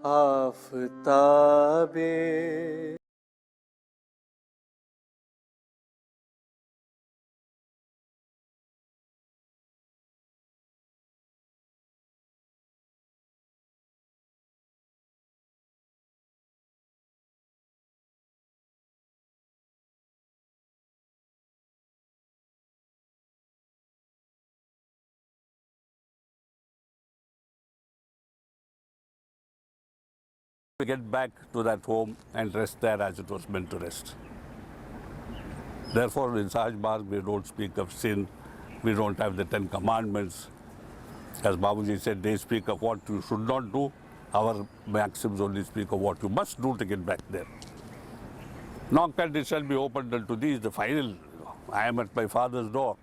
आफताबे We get back to that home and rest there as it was meant to rest. Therefore, in Sahaj Marg, we don't speak of sin. We don't have the 10 commandments. As Babuji said, they speak of what you should not do. Our maxims only speak of what you must do to get back there. Knock and it shall be opened unto thee is the final. I am at my Father's door.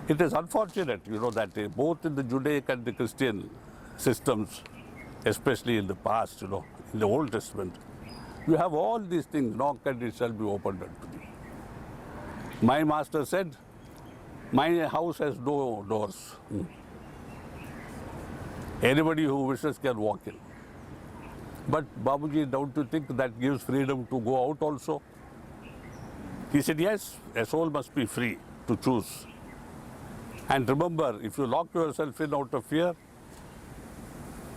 It is unfortunate, that both in the Judaic and the Christian systems, especially in the past, in the Old Testament, you have all these things, knock and it shall be opened unto thee. My master said, my house has no doors. Anybody who wishes can walk in. But Babuji, don't you think that gives freedom to go out also? He said, yes, a soul must be free to choose. And remember, if you lock yourself in out of fear,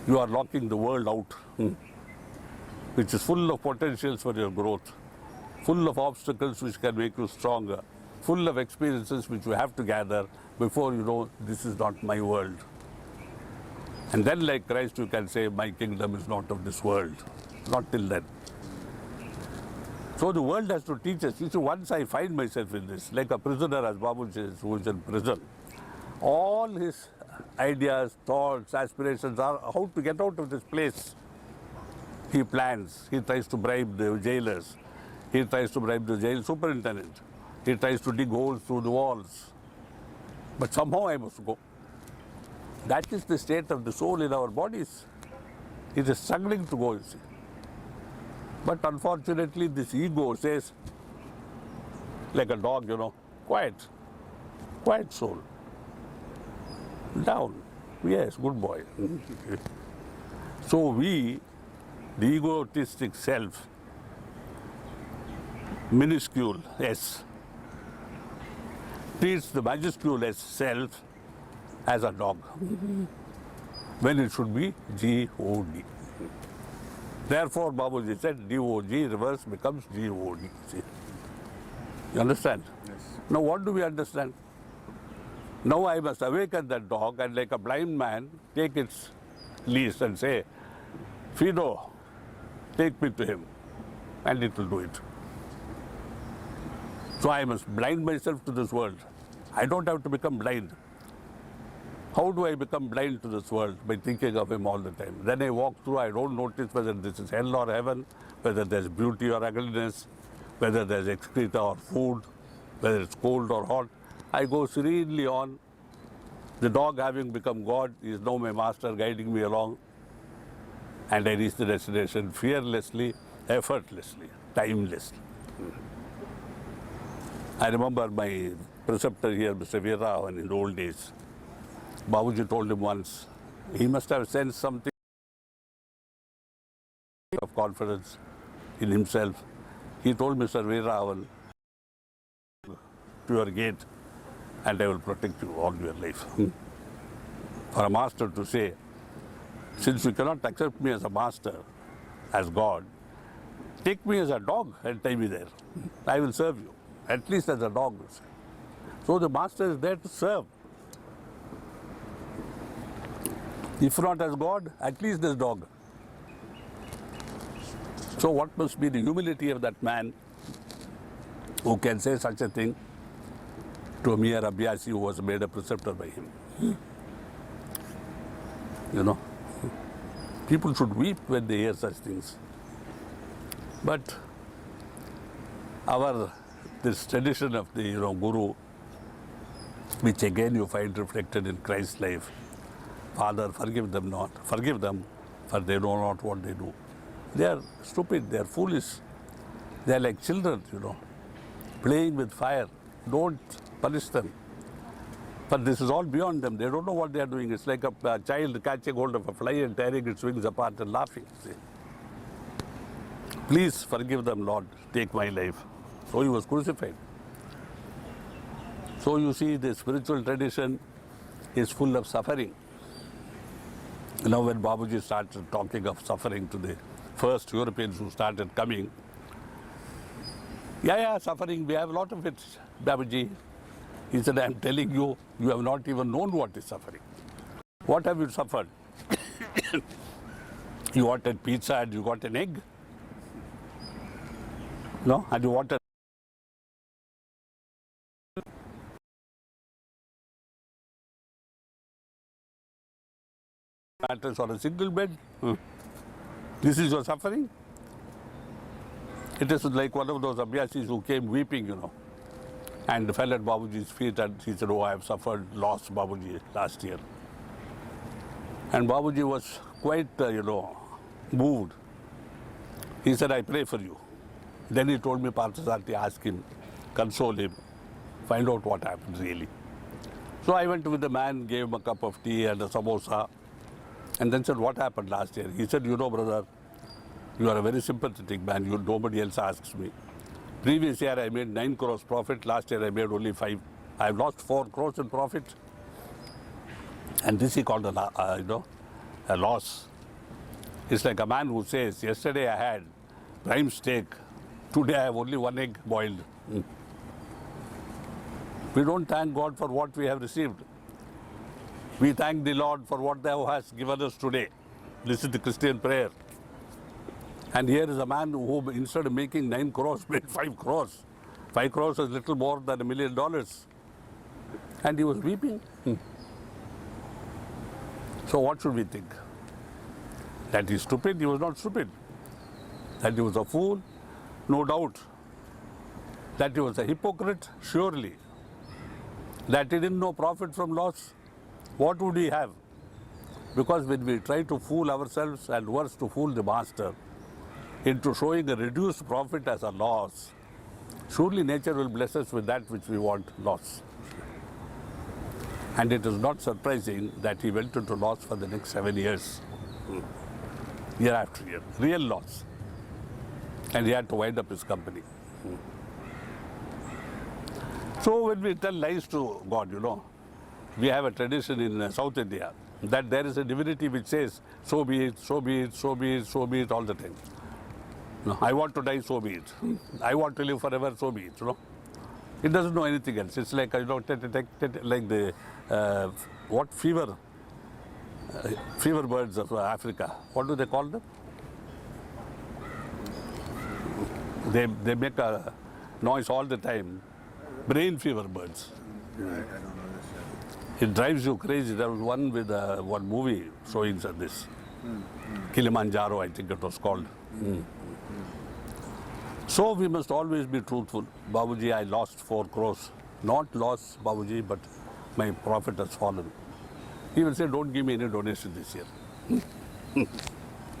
you are locking the world out, which is full of potentials for your growth, full of obstacles which can make you stronger, full of experiences which you have to gather before you know this is not my world. And then, like Christ, you can say, my kingdom is not of this world. Not till then. So the world has to teach us. You see, once I find myself in this, like a prisoner, as Babu says, who is in prison, all his ideas, thoughts, aspirations are how to get out of this place. He plans. He tries to bribe the jailers. He tries to bribe the jail superintendent. He tries to dig holes through the walls. But somehow I must go. That is the state of the soul in our bodies. It is struggling to go, you see. But unfortunately, this ego says, like a dog, quiet, quiet soul. Down. Yes, good boy. So we, the egotistic self, minuscule S, treats the majuscule S self as a dog, when it should be G-O-D. Therefore, Babuji said, D-O-G reverse becomes G-O-D. See? You understand? Yes. Now, what do we understand? Now I must awaken that dog and, like a blind man, take its leash and say, Fido, take me to him, and it will do it. So I must blind myself to this world. I don't have to become blind. How do I become blind to this world? By thinking of him all the time. Then I walk through, I don't notice whether this is hell or heaven, whether there's beauty or ugliness, whether there's excreta or food, whether it's cold or hot. I go serenely on. The dog, having become God, is now my master, guiding me along. And I reach the destination fearlessly, effortlessly, timelessly. I remember my preceptor here, Mr. Veera, in the old days. Babuji told him once, he must have sensed something of confidence in himself. He told Mr. Veera, to your gate, and I will protect you all your life. For a master to say, since you cannot accept me as a master, as God, take me as a dog and tie me there. I will serve you, at least as a dog. So the master is there to serve. If not as God, at least as dog. So what must be the humility of that man who can say such a thing to a mere Abhyasi who was made a preceptor by him? People should weep when they hear such things. But this tradition of the Guru, which again you find reflected in Christ's life, Father, forgive them, for they know not what they do. They are stupid, they are foolish. They are like children, playing with fire. Don't punish them. But this is all beyond them. They don't know what they are doing. It's like a child catching hold of a fly and tearing its wings apart and laughing. See? Please forgive them, Lord. Take my life. So he was crucified. So you see, the spiritual tradition is full of suffering. Now when Babuji started talking of suffering to the first Europeans who started coming, yeah, suffering, we have a lot of it, Babuji. He said, I'm telling you, you have not even known what is suffering. What have you suffered? You wanted pizza and you got an egg? No? And you wanted mattress or a single bed? This is your suffering? It is like one of those abhyasis who came weeping, and fell at Babuji's feet and he said, oh, I have suffered loss, Babuji, last year. And Babuji was quite, moved. He said, I pray for you. Then he told me, Parthasarthi, ask him, console him, find out what happened really. So I went with the man, gave him a cup of tea and a samosa, and then said, what happened last year? He said, brother, you are a very sympathetic man. Nobody else asks me. Previous year I made 9 crores profit. Last year I made only 5. I have lost 4 crores in profit. And this he called a loss. It's like a man who says, yesterday I had prime steak. Today I have only 1 egg boiled. We don't thank God for what we have received. We thank the Lord for what Thou hast given us today. This is the Christian prayer. And here is a man who, instead of making 9 crores, made 5 crores. 5 crores is little more than $1 million. And he was weeping. So what should we think? That he's stupid? He was not stupid. That he was a fool? No doubt. That he was a hypocrite? Surely. That he didn't know profit from loss? What would he have? Because when we try to fool ourselves, and worse, to fool the master into showing a reduced profit as a loss, surely nature will bless us with that which we want, loss. And it is not surprising that he went into loss for the next 7 years, year after year, real loss. And he had to wind up his company. So when we tell lies to God, we have a tradition in South India that there is a divinity which says, so be it, so be it, so be it, so be it all the time. I want to die, so be it. I want to live forever, so be it. It doesn't know anything else. It's like, like the, what fever birds of Africa. What do they call them? They make a noise all the time. Brain fever birds. I don't know this. It drives you crazy. There was one with one movie showing this. Kilimanjaro, I think it was called. So we must always be truthful. Babuji, I lost 4 crores. Not lost, Babuji, but my profit has fallen. He will say, don't give me any donation this year.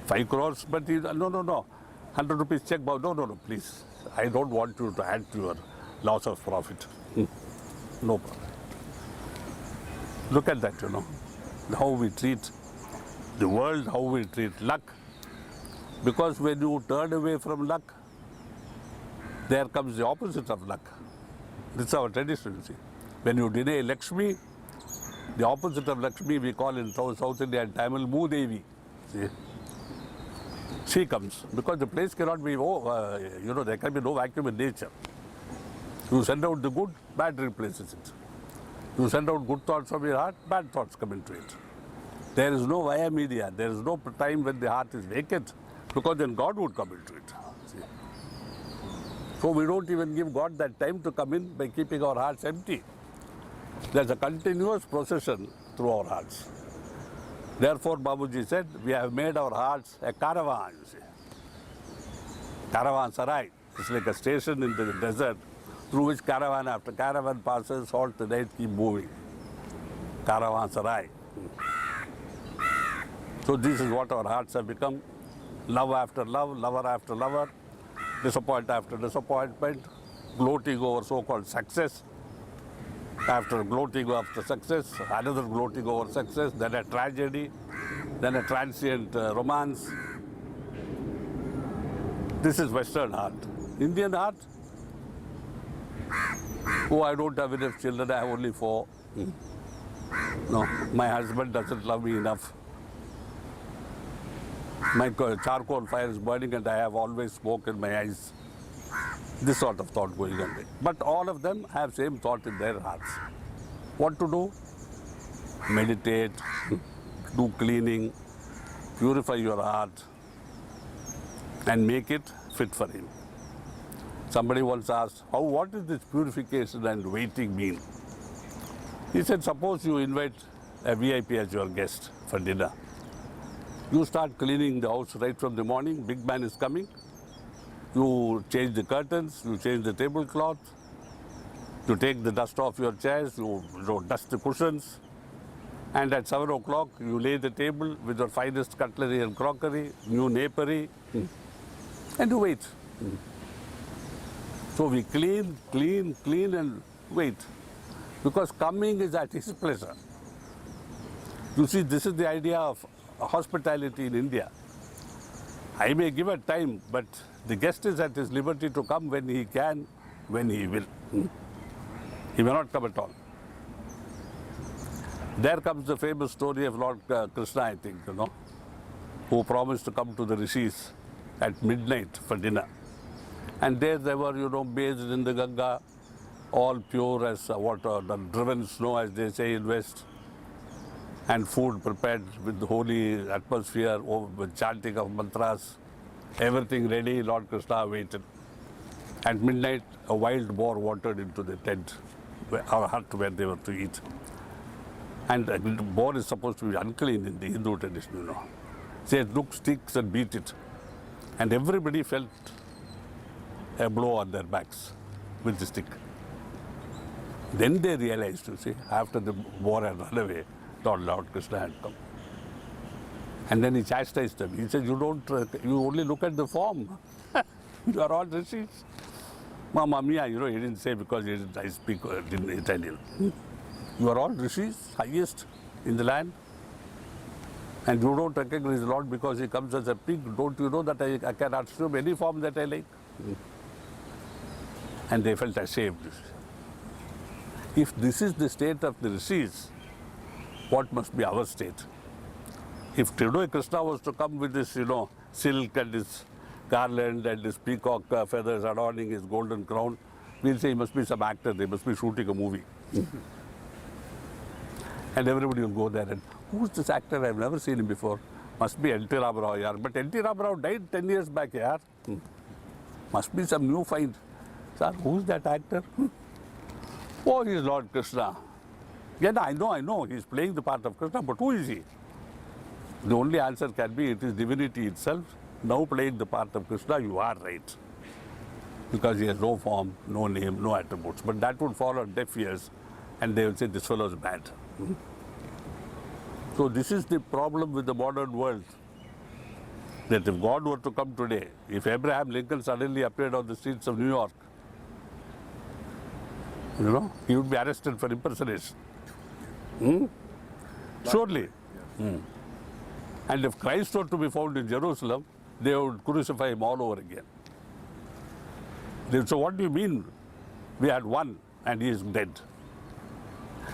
5 crores, but he, no. 100 rupees check, no, please. I don't want you to add to your loss of profit. No problem. Look at that, how we treat the world, how we treat luck. Because when you turn away from luck, there comes the opposite of luck. This is our tradition, see. When you deny Lakshmi, the opposite of Lakshmi we call in South India and Tamil Moodevi. See? She comes. Because the place cannot be, there can be no vacuum in nature. You send out the good, bad replaces it. You send out good thoughts from your heart, bad thoughts come into it. There is no via media. There is no time when the heart is vacant, because then God would come into it. See? So we don't even give God that time to come in by keeping our hearts empty. There's a continuous procession through our hearts. Therefore, Babuji said, we have made our hearts a caravan, you see. Caravanserai. It's like a station in the desert through which caravan after caravan passes, all the night keep moving. Caravanserai. So this is what our hearts have become. Love after love, lover after lover, disappointment after disappointment, gloating over so-called success. After gloating after success, another gloating over success, then a tragedy, then a transient romance. This is Western heart. Indian heart? Oh, I don't have enough children, I have only 4. No, my husband doesn't love me enough. My charcoal fire is burning and I have always smoke in my eyes. This sort of thought going on. But all of them have same thought in their hearts. What to do? Meditate, do cleaning, purify your heart and make it fit for him. Somebody once asked, what is this purification and waiting mean? He said, suppose you invite a VIP as your guest for dinner. You start cleaning the house right from the morning, big man is coming. You change the curtains, you change the tablecloth, you take the dust off your chairs, you dust the cushions, and at 7 o'clock you lay the table with your finest cutlery and crockery, new napery, and you wait. So we clean and wait, because coming is at his pleasure. You see, this is the idea of hospitality in India. I may give a time, but the guest is at his liberty to come when he can, when he will. He may not come at all. There comes the famous story of Lord Krishna, I think, who promised to come to the rishis at midnight for dinner. And there they were, bathed in the Ganga, all pure as water, the driven snow, as they say in West, and food prepared with the holy atmosphere, with chanting of mantras, everything ready. Lord Krishna waited. At midnight, a wild boar wandered into the tent, our hut where they were to eat. And the boar is supposed to be unclean in the Hindu tradition, So they took sticks and beat it. And everybody felt a blow on their backs with the stick. Then they realized, after the boar had run away, Lord Krishna had come. And then he chastised them. He said, you only look at the form. You are all rishis. Mamma mia, he didn't say because I speak in Italian. You are all rishis, highest in the land. And you don't recognize the Lord because he comes as a pig. Don't you know that I can assume any form that I like? And they felt ashamed. If this is the state of the rishis, what must be our state? If today Krishna was to come with this, silk and his garland and his peacock feathers adorning his golden crown, we'll say he must be some actor, they must be shooting a movie. And everybody will go there and, who's this actor? I've never seen him before. Must be N.T. Ramarao, yaar. But N.T. Ramarao died 10 years back, yaar. Must be some new find. Sir, who's that actor? Oh, he's Lord Krishna. Yeah, I know, he's playing the part of Krishna, but who is he? The only answer can be, it is divinity itself. Now playing the part of Krishna, you are right. Because he has no form, no name, no attributes. But that would fall on deaf ears, and they will say, this fellow is bad. So this is the problem with the modern world. That if God were to come today, if Abraham Lincoln suddenly appeared on the streets of New York, he would be arrested for impersonation. Surely. And if Christ were to be found in Jerusalem, they would crucify him all over again. They would say, what do you mean? We had one and he is dead.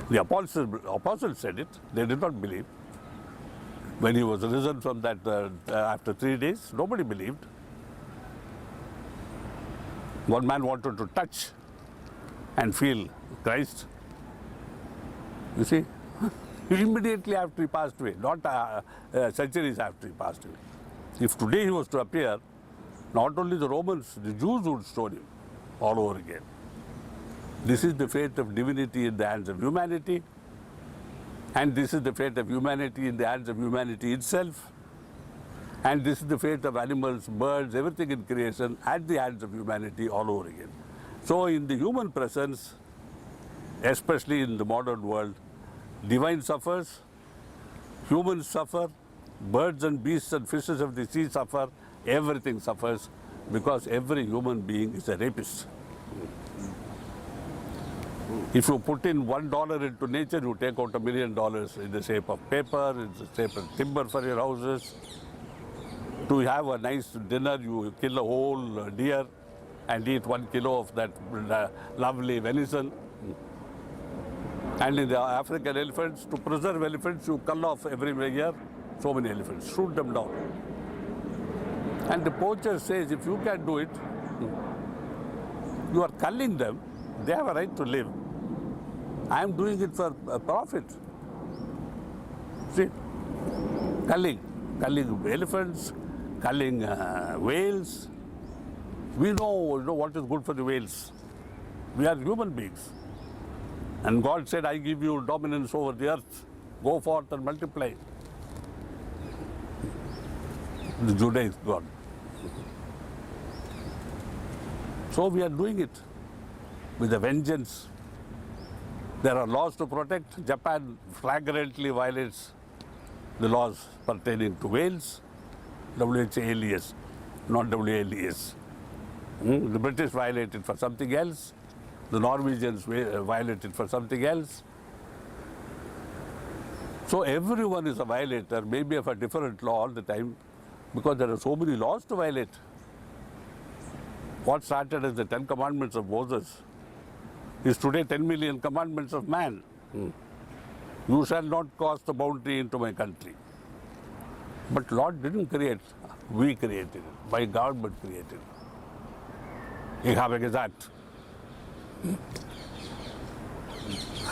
The apostles said it. They did not believe. When he was risen from that after 3 days, nobody believed. One man wanted to touch and feel Christ. You see, immediately after he passed away, not centuries after he passed away. If today he was to appear, not only the Romans, the Jews would stone him all over again. This is the fate of divinity in the hands of humanity, and this is the fate of humanity in the hands of humanity itself, and this is the fate of animals, birds, everything in creation at the hands of humanity all over again. So in the human presence, especially in the modern world, divine suffers, humans suffer, birds and beasts and fishes of the sea suffer, everything suffers, because every human being is a rapist. If you put in $1 into nature, you take out $1 million in the shape of paper, in the shape of timber for your houses. To have a nice dinner, you kill a whole deer and eat 1 kilo of that lovely venison. And in the African elephants, to preserve elephants, you cull off every year so many elephants, shoot them down. And the poacher says, if you can do it, you are culling them, they have a right to live. I am doing it for profit. See, culling elephants, culling whales. We know what is good for the whales. We are human beings. And God said, I give you dominance over the earth. Go forth and multiply. The Judaism God. So we are doing it with a vengeance. There are laws to protect. Japan flagrantly violates the laws pertaining to whales. WHALES, not WALES. The British violated for something else. The Norwegians violated for something else. So everyone is a violator, maybe of a different law all the time, because there are so many laws to violate. What started as the 10 commandments of Moses is today 10 million commandments of man. You shall not cross the boundary into my country. But Lord didn't create, we created it. My government created it. Ich habe gesagt.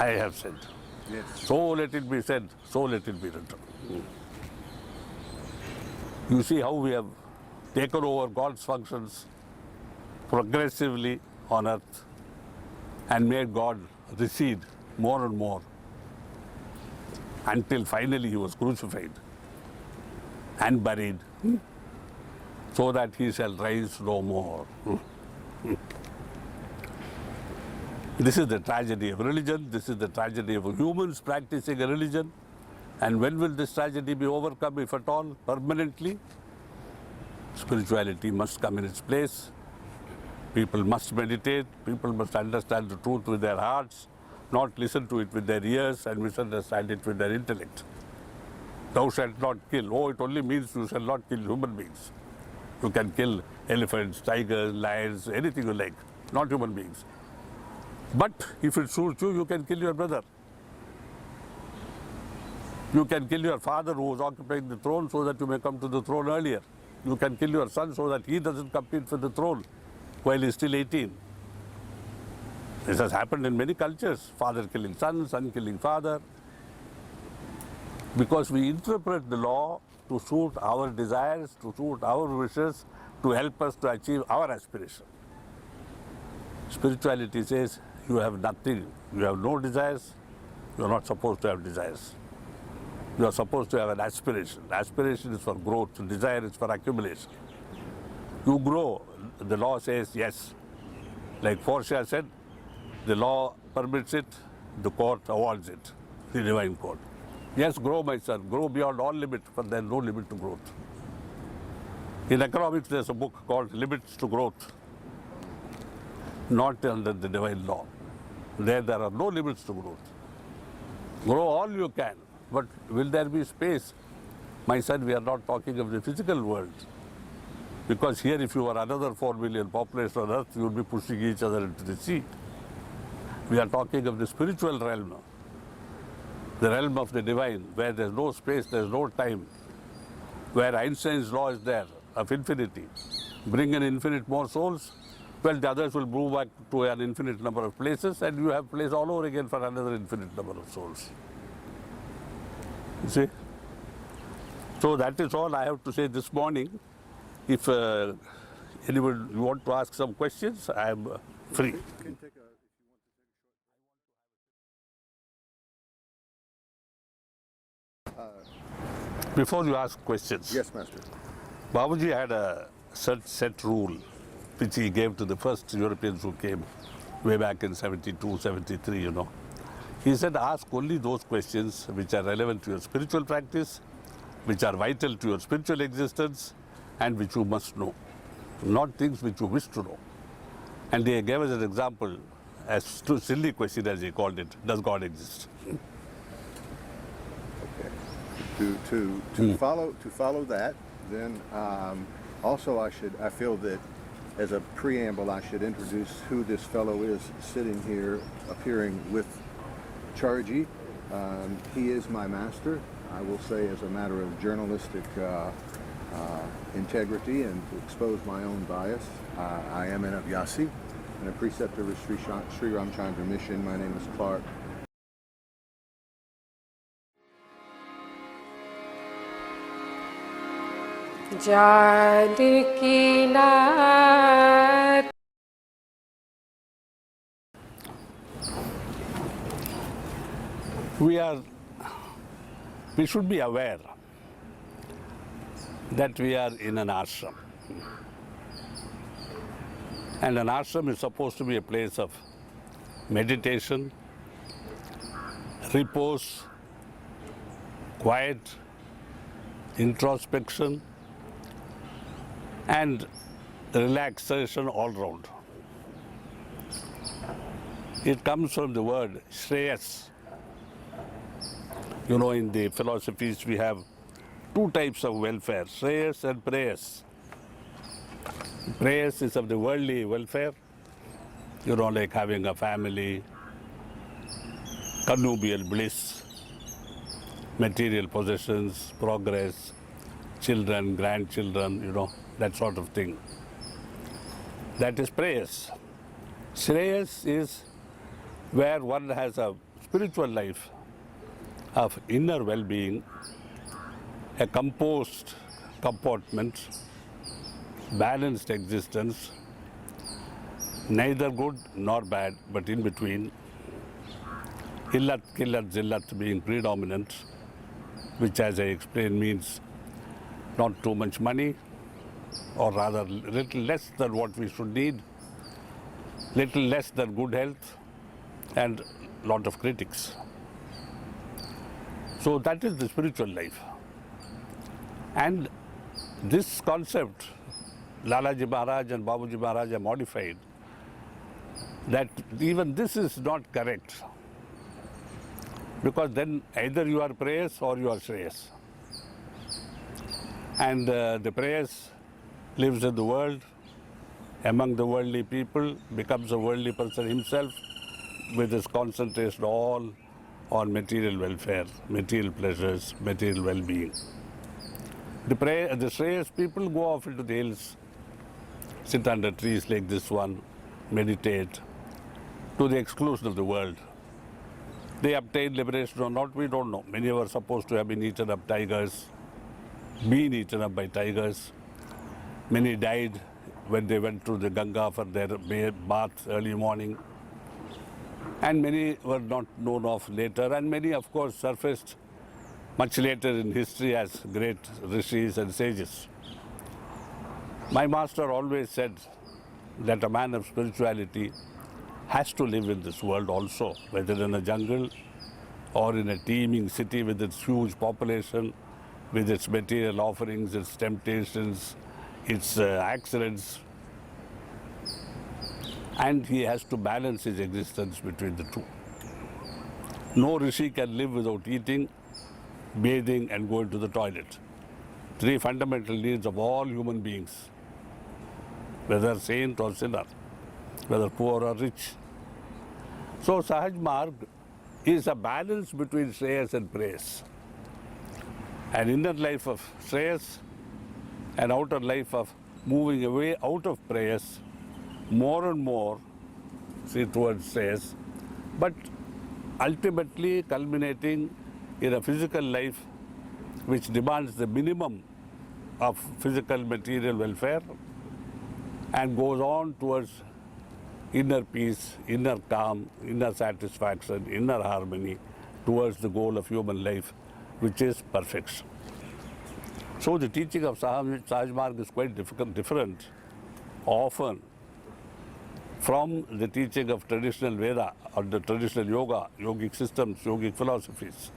I have said. Yes. So let it be said, so let it be written. You see how we have taken over God's functions progressively on earth and made God recede more and more until finally he was crucified and buried so that he shall rise no more. This is the tragedy of religion. This is the tragedy of humans practicing a religion. And when will this tragedy be overcome, if at all, permanently? Spirituality must come in its place. People must meditate. People must understand the truth with their hearts, not listen to it with their ears and misunderstand it with their intellect. Thou shalt not kill. Oh, it only means you shall not kill human beings. You can kill elephants, tigers, lions, anything you like, not human beings. But if it suits you, you can kill your brother. You can kill your father who was occupying the throne so that you may come to the throne earlier. You can kill your son so that he doesn't compete for the throne while he's still 18. This has happened in many cultures. Father killing son, son killing father. Because we interpret the law to suit our desires, to suit our wishes, to help us to achieve our aspiration. Spirituality says you have nothing, you have no desires, you are not supposed to have desires. You are supposed to have an aspiration. Aspiration is for growth, desire is for accumulation. You grow, the law says yes. Like Portia said, the law permits it, the court awards it, the divine court. Yes, grow, my son, grow beyond all limit, but there is no limit to growth. In economics, there's a book called Limits to Growth, not under the divine law. There are no limits to growth. Grow all you can, but will there be space? My son, we are not talking of the physical world. Because here, if you were another 4 million population on earth, you would be pushing each other into the sea. We are talking of the spiritual realm, the realm of the divine, where there's no space, there's no time, where Einstein's law is there, of infinity. Bring an infinite more souls, well, the others will move back to an infinite number of places, and you have place all over again for another infinite number of souls. You see? So that is all I have to say this morning. If anyone you want to ask some questions, I am free. You can take a, Before you ask questions, yes, Master. Babuji had a set rule which he gave to the first Europeans who came way back in 72, 73, you know. He said, ask only those questions which are relevant to your spiritual practice, which are vital to your spiritual existence, and which you must know, not things which you wish to know. And he gave us an example. as too silly question as he called it, does God exist? Okay. To follow that, then also I feel that as a preamble, I should introduce who this fellow is sitting here, appearing with Chariji. He is my master. I will say, as a matter of journalistic integrity and to expose my own bias, I am an Abhyasi and a preceptor of Sri Ramchandra Mission. My name is Clark. We should be aware that we are in an ashram. And an ashram is supposed to be a place of meditation, repose, quiet, introspection, and relaxation all round. It comes from the word Shreyas. You know, in the philosophies we have two types of welfare, Shreyas and Preyas. Preyas is of the worldly welfare, you know, like having a family, connubial bliss, material possessions, progress, children, grandchildren, you know, that sort of thing. That is Preyas. Shreyas is where one has a spiritual life of inner well-being, a composed comportment, balanced existence, neither good nor bad, but in between. Illat, killat, zillat being predominant, which, as I explained, means not too much money, or rather little less than what we should need, little less than good health, and lot of critics. So that is the spiritual life. And this concept, Lalaji Maharaj and Babuji Maharaj have modified, that even this is not correct. Because then either you are Preyas or you are Shreyas. And the Preyas lives in the world, among the worldly people, becomes a worldly person himself, with his concentration all on material welfare, material pleasures, material well-being. The Shreyas people go off into the hills, sit under trees like this one, meditate, to the exclusion of the world. They obtain liberation or not, we don't know. Many were supposed to have been eaten up by tigers. Many died when they went to the Ganga for their bath early morning. And many were not known of later, and many, of course, surfaced much later in history as great rishis and sages. My master always said that a man of spirituality has to live in this world also, whether in a jungle or in a teeming city with its huge population, with its material offerings, its temptations, its accidents. And he has to balance his existence between the two. No rishi can live without eating, bathing, and going to the toilet. Three fundamental needs of all human beings, whether saint or sinner, whether poor or rich. So Sahaj Marg is a balance between Shreyas and Preyas. An inner life of Shreyas, an outer life of moving away out of Preyas, more and more, see, towards Shreyas, but ultimately culminating in a physical life which demands the minimum of physical material welfare and goes on towards inner peace, inner calm, inner satisfaction, inner harmony, towards the goal of human life, which is perfection. So the teaching of Sahaj Marg is quite different, often, from the teaching of traditional Veda or the traditional yoga, yogic systems, yogic philosophies.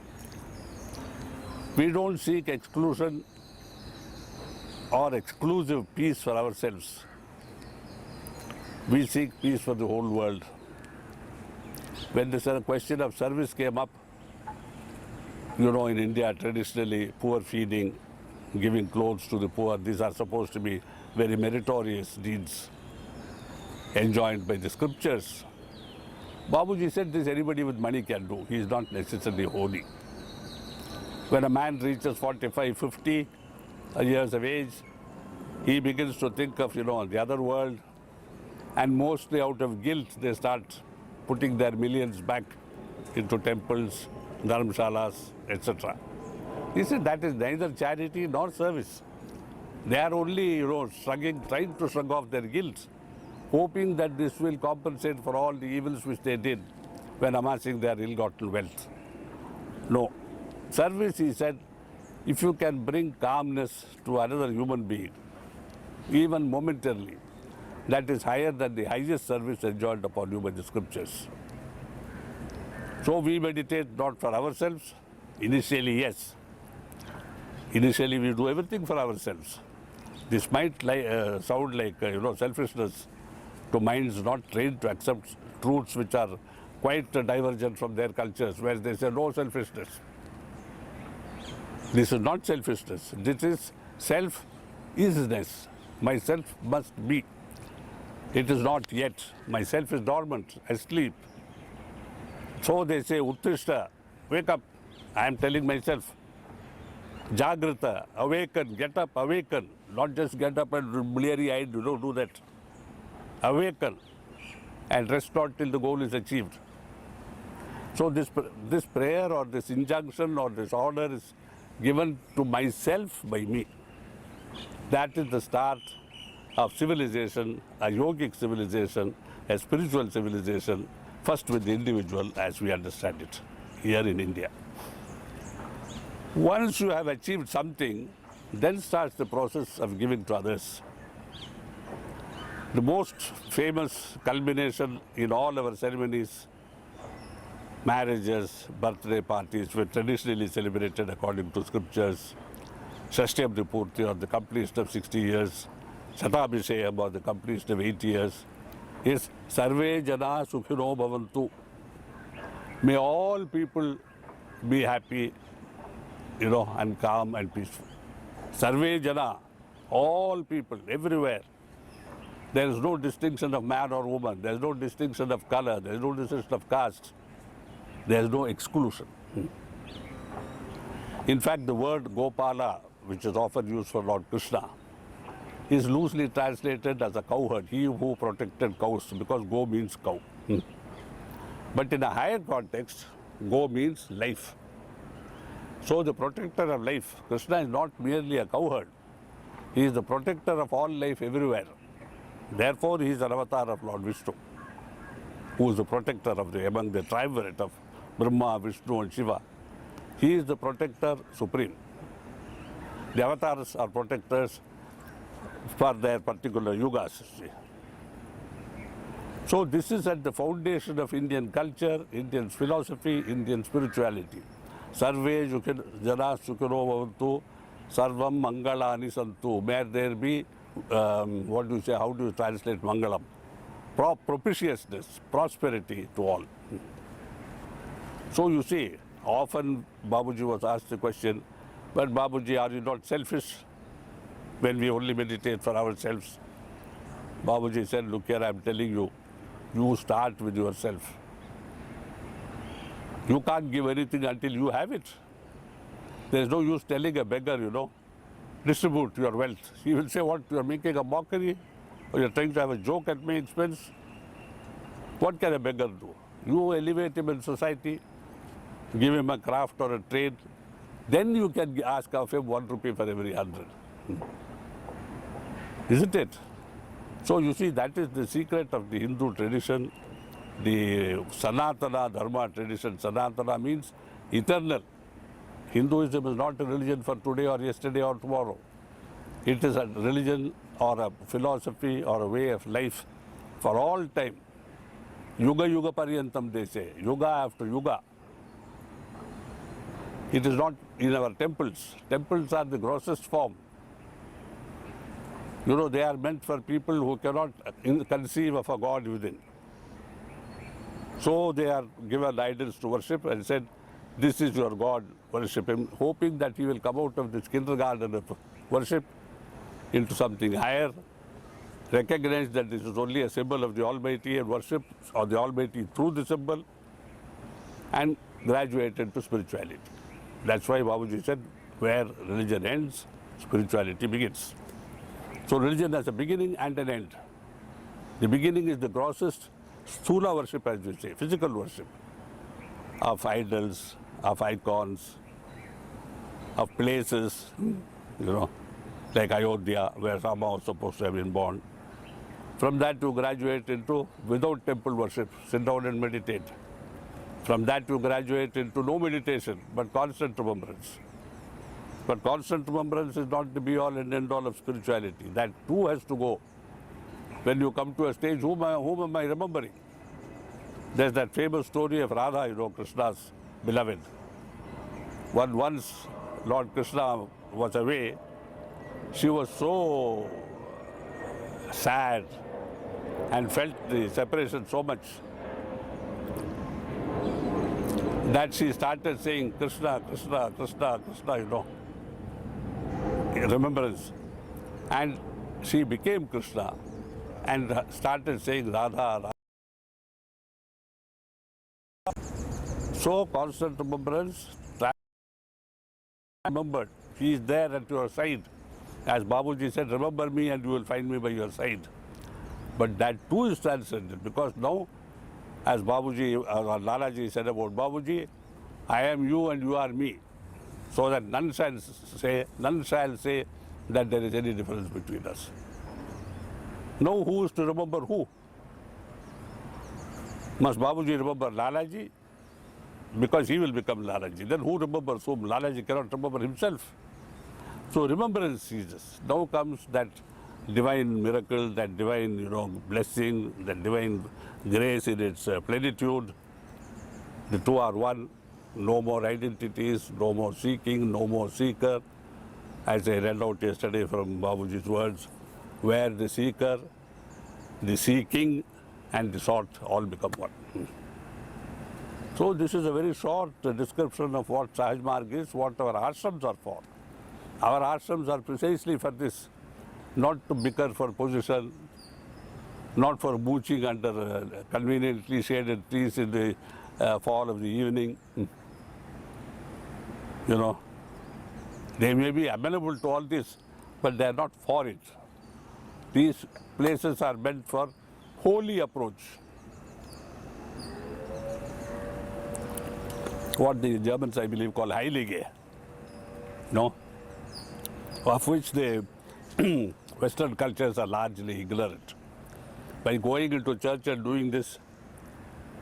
We don't seek exclusion or exclusive peace for ourselves. We seek peace for the whole world. When the question of service came up, you know, in India, traditionally, poor feeding, giving clothes to the poor, these are supposed to be very meritorious deeds enjoined by the scriptures. Babuji said this anybody with money can do. He is not necessarily holy. When a man reaches 45, 50 years of age, he begins to think of, you know, the other world, and mostly out of guilt, they start putting their millions back into temples, dharamshalas, etc. He said that is neither charity nor service. They are only, you know, trying to shrug off their guilt, hoping that this will compensate for all the evils which they did when amassing their ill-gotten wealth. No. Service, he said, if you can bring calmness to another human being, even momentarily, that is higher than the highest service enjoined upon you by the scriptures. So we meditate not for ourselves. Initially, yes. Initially, we do everything for ourselves. This might sound like, you know, selfishness to minds not trained to accept truths which are quite divergent from their cultures, where they say no selfishness. This is not selfishness. This is self-isness. Myself must be. It is not yet. Myself is dormant, asleep. So they say, Uttishta, wake up. I am telling myself. Jagrata, awaken, get up, awaken. Not just get up and bleary-eyed, you don't do that. Awaken and rest not till the goal is achieved. So this prayer or this injunction or this order is given to myself by me. That is the start of civilization, a yogic civilization, a spiritual civilization, first with the individual as we understand it here in India. Once you have achieved something, then starts the process of giving to others. The most famous culmination in all our ceremonies, marriages, birthday parties were traditionally celebrated according to scriptures. Shashtiyam Purti, or the completion of 60 years, Shatabhishekam, or the completion of 8 years, is Sarve Jana Sukhino Bhavantu. May all people be happy, you know, and calm and peaceful. Sarve Jana, all people, everywhere. There is no distinction of man or woman. There is no distinction of color. There is no distinction of caste. There is no exclusion. In fact, the word Gopala, which is often used for Lord Krishna, is loosely translated as a cowherd, he who protected cows, because Go means cow. But in a higher context, Go means life. So the protector of life, Krishna is not merely a cowherd. He is the protector of all life everywhere. Therefore, he is an avatar of Lord Vishnu, who is the protector of among the triumvirate of Brahma, Vishnu and Shiva. He is the protector supreme. The avatars are protectors for their particular yugas. So this is at the foundation of Indian culture, Indian philosophy, Indian spirituality. Sarve jana sukhino bhavantu, sarvam mangalani santu. May there be, what do you say, how do you translate mangalam? Propitiousness, prosperity to all. So you see, often Babuji was asked the question, but Babuji, are you not selfish when we only meditate for ourselves? Babuji said, look here, I am telling you, you start with yourself. You can't give anything until you have it. There is no use telling a beggar, you know, distribute your wealth. He will say, what, you are making a mockery? Or you are trying to have a joke at my expense? What can a beggar do? You elevate him in society, give him a craft or a trade, then you can ask of him 1 rupee for every 100. Isn't it? So you see, that is the secret of the Hindu tradition, the Sanatana Dharma tradition. Sanatana means eternal. Hinduism is not a religion for today or yesterday or tomorrow. It is a religion or a philosophy or a way of life for all time. Yuga Yuga Paryantam, they say, Yuga after Yuga. It is not in our temples. Temples are the grossest form. You know, they are meant for people who cannot conceive of a God within. So they are given idols to worship and said, this is your God, worship him, hoping that he will come out of this kindergarten of worship into something higher, recognize that this is only a symbol of the Almighty and worship or the Almighty through the symbol, and graduate into spirituality. That's why Babuji said, where religion ends, spirituality begins. So religion has a beginning and an end. The beginning is the grossest, sthula worship, as we say, physical worship of idols, of icons, of places, like Ayodhya, where Rama was supposed to have been born. From that you graduate into without temple worship, sit down and meditate. From that you graduate into no meditation, but constant remembrance. But constant remembrance is not the be-all and end-all of spirituality. That too has to go. When you come to a stage, whom am I remembering? There's that famous story of Radha, Krishna's beloved. Once Lord Krishna was away, she was so sad and felt the separation so much that she started saying Krishna, Krishna, Krishna, Krishna, remembrance. And she became Krishna and started saying Radha, Radha. So constant remembrance, remembered, he is there at your side. As Babuji said, remember me and you will find me by your side. But that too is transcended, because now, as Babuji or Lalaji said about Babuji, I am you and you are me. So that none shall say that there is any difference between us. Now who is to remember who? Must Babuji remember Lalaji? Because he will become Lalaji. Then who remembers whom? Lalaji cannot remember himself. So remembrance ceases. Now comes that divine miracle, that divine blessing, that divine grace in its plenitude. The two are one. No more identities, no more seeking, no more seeker. As I read out yesterday from Babuji's words, where the seeker, the seeking and the sought all become one. So this is a very short description of what Sahaj Marg is, what our ashrams are for. Our ashrams are precisely for this, not to bicker for position, not for mooching under conveniently shaded trees in the fall of the evening. They may be amenable to all this, but they are not for it. These places are meant for holy approach. What the Germans, I believe, call Heilige, of which the Western cultures are largely ignorant. By going into church and doing this,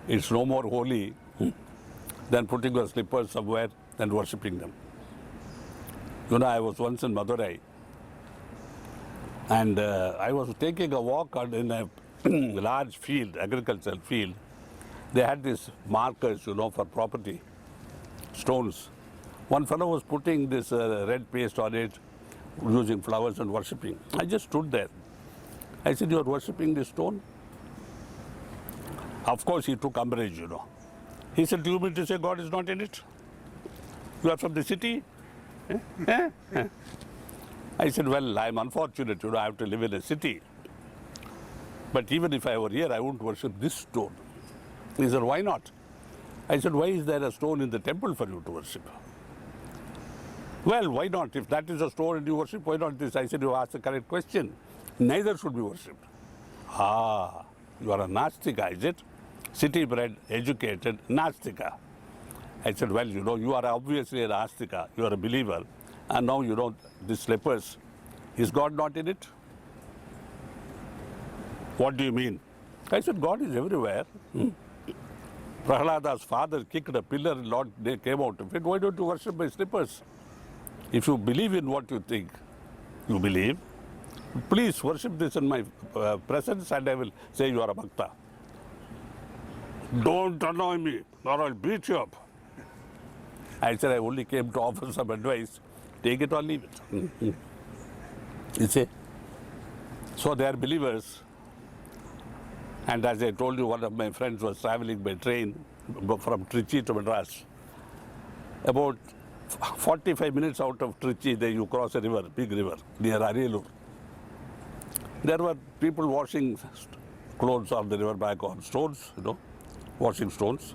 it's no more holy than putting your slippers somewhere and worshipping them. I was once in Madurai, and I was taking a walk in a large field, agricultural field. They had these markers, for property, stones. One fellow was putting this red paste on it, using flowers and worshipping. I just stood there. I said, you are worshipping this stone? Of course, he took umbrage, He said, do you mean to say God is not in it? You are from the city? I said, well, I'm unfortunate, I have to live in a city. But even if I were here, I wouldn't worship this stone. He said, why not? I said, why is there a stone in the temple for you to worship? Well, why not? If that is a stone and you worship, why not this? I said, you asked the correct question. Neither should be worshipped. Ah, you are a Nastika, is it? City-bred, educated Nastika. I said, well, you are obviously a Nastika. You are a believer. And now, these slippers, is God not in it? What do you mean? I said, God is everywhere. Prahlada's father kicked a pillar and Lord came out of it. Why don't you worship my slippers? If you believe in what you think you believe, please worship this in my presence and I will say you are a bhakta. Don't annoy me or I'll beat you up. I said, I only came to offer some advice. Take it or leave it. You see? So they are believers. And as I told you, one of my friends was traveling by train from Trichy to Madras. About 45 minutes out of Trichy, there you cross a river, big river, near Ariyalur. There were people washing clothes on the river bank on stones, washing stones.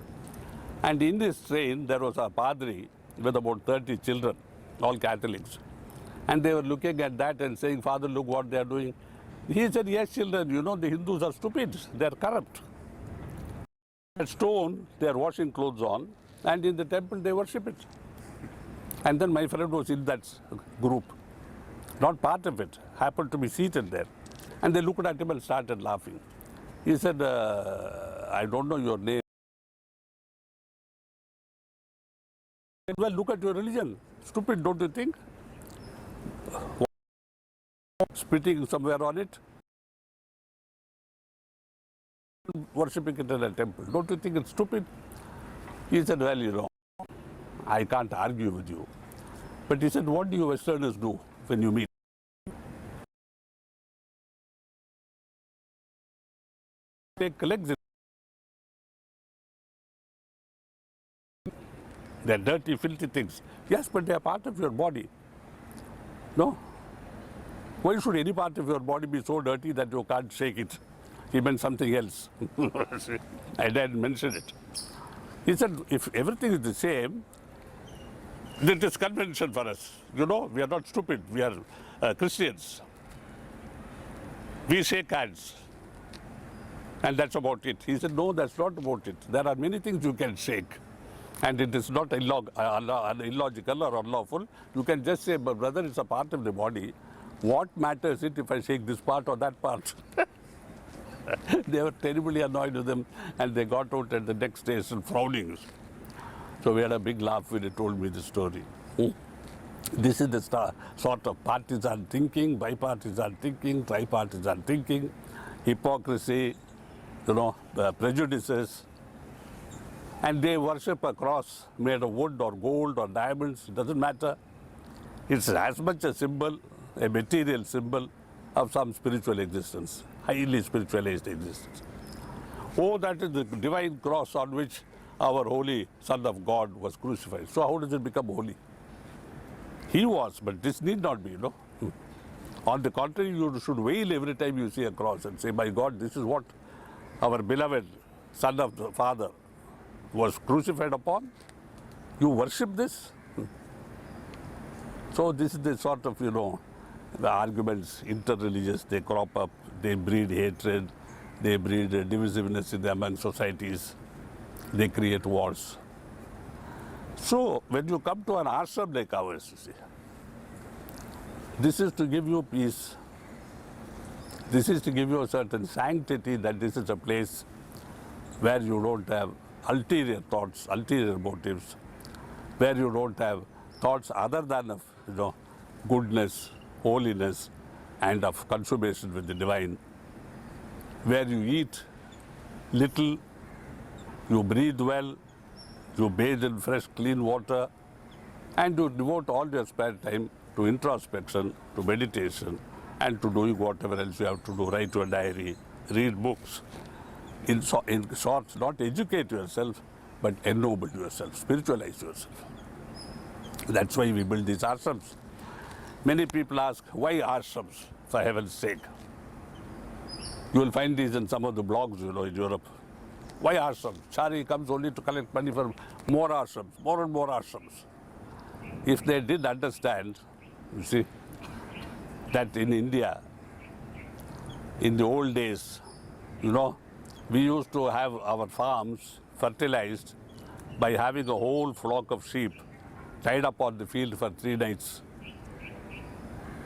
And in this train, there was a padri with about 30 children, all Catholics. And they were looking at that and saying, Father, look what they are doing. He said, yes, children, the Hindus are stupid. They are corrupt. That stone, they are washing clothes on, and in the temple, they worship it. And then my friend was in that group, not part of it, happened to be seated there. And they looked at him and started laughing. He said, I don't know your name. He said, well, look at your religion. Stupid, don't you think? Spitting somewhere on it. Worshipping it in a temple. Don't you think it's stupid? He said, well, I can't argue with you. But he said, what do you Westerners do when you meet? Take legs. They're dirty, filthy things. Yes, but they are part of your body. No? Why should any part of your body be so dirty that you can't shake it? He meant something else. I didn't mention it. He said, if everything is the same, it is convention for us. We are not stupid. We are Christians. We shake hands. And that's about it. He said, no, that's not about it. There are many things you can shake. And it is not illogical or unlawful. You can just say, but brother, it's a part of the body. What matters it if I shake this part or that part? They were terribly annoyed with him, and they got out at the next station frowning. So we had a big laugh when he told me the story. This is the sort of partisan thinking, bipartisan thinking, tripartisan thinking, hypocrisy, prejudices. And they worship a cross made of wood or gold or diamonds, it doesn't matter. It's as much a symbol, a material symbol of some spiritual existence, highly spiritualized existence. Oh, that is the divine cross on which our holy Son of God was crucified. So how does it become holy? He was, but this need not be, On the contrary, you should wail every time you see a cross and say, my God, this is what our beloved Son of the Father was crucified upon. You worship this? So this is the sort of, the arguments, interreligious, they crop up, they breed hatred, they breed divisiveness among societies, they create wars. So when you come to an ashram like ours, you see, this is to give you peace. This is to give you a certain sanctity, that this is a place where you don't have ulterior thoughts, ulterior motives, where you don't have thoughts other than of, goodness, holiness, and of consummation with the divine, where you eat little, you breathe well, you bathe in fresh, clean water, and you devote all your spare time to introspection, to meditation, and to doing whatever else you have to do, write your diary, read books. In short, not educate yourself, but ennoble yourself, spiritualize yourself. That's why we build these ashrams. Many people ask, why ashrams, for heaven's sake? You will find these in some of the blogs, in Europe. Why ashrams? Chariji comes only to collect money for more ashrams, more and more ashrams. If they did understand, you see, that in India, in the old days, we used to have our farms fertilized by having a whole flock of sheep tied up on the field for 3 nights,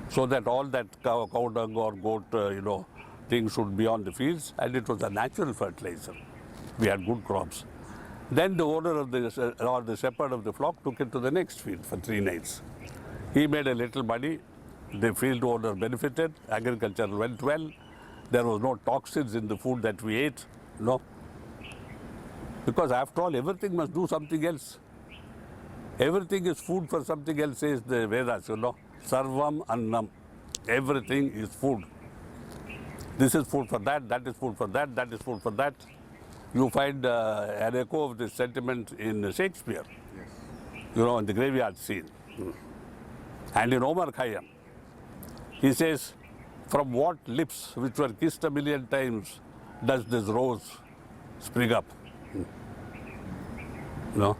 so that all that cow dung or goat, things should be on the fields, and it was a natural fertilizer. We had good crops. Then the owner of the shepherd of the flock took it to the next field for 3 nights. He made a little money. The field owner benefited. Agriculture went well. There was no toxins in the food that we ate, Because after all, everything must do something else. Everything is food for something else, says the Vedas, Sarvam Annam. Everything is food. This is food for that, that is food for that, that is food for that. You find an echo of this sentiment in Shakespeare, Yes. you know, in the graveyard scene. And in Omar Khayyam, he says, from what lips which were kissed a million times does this rose spring up? No?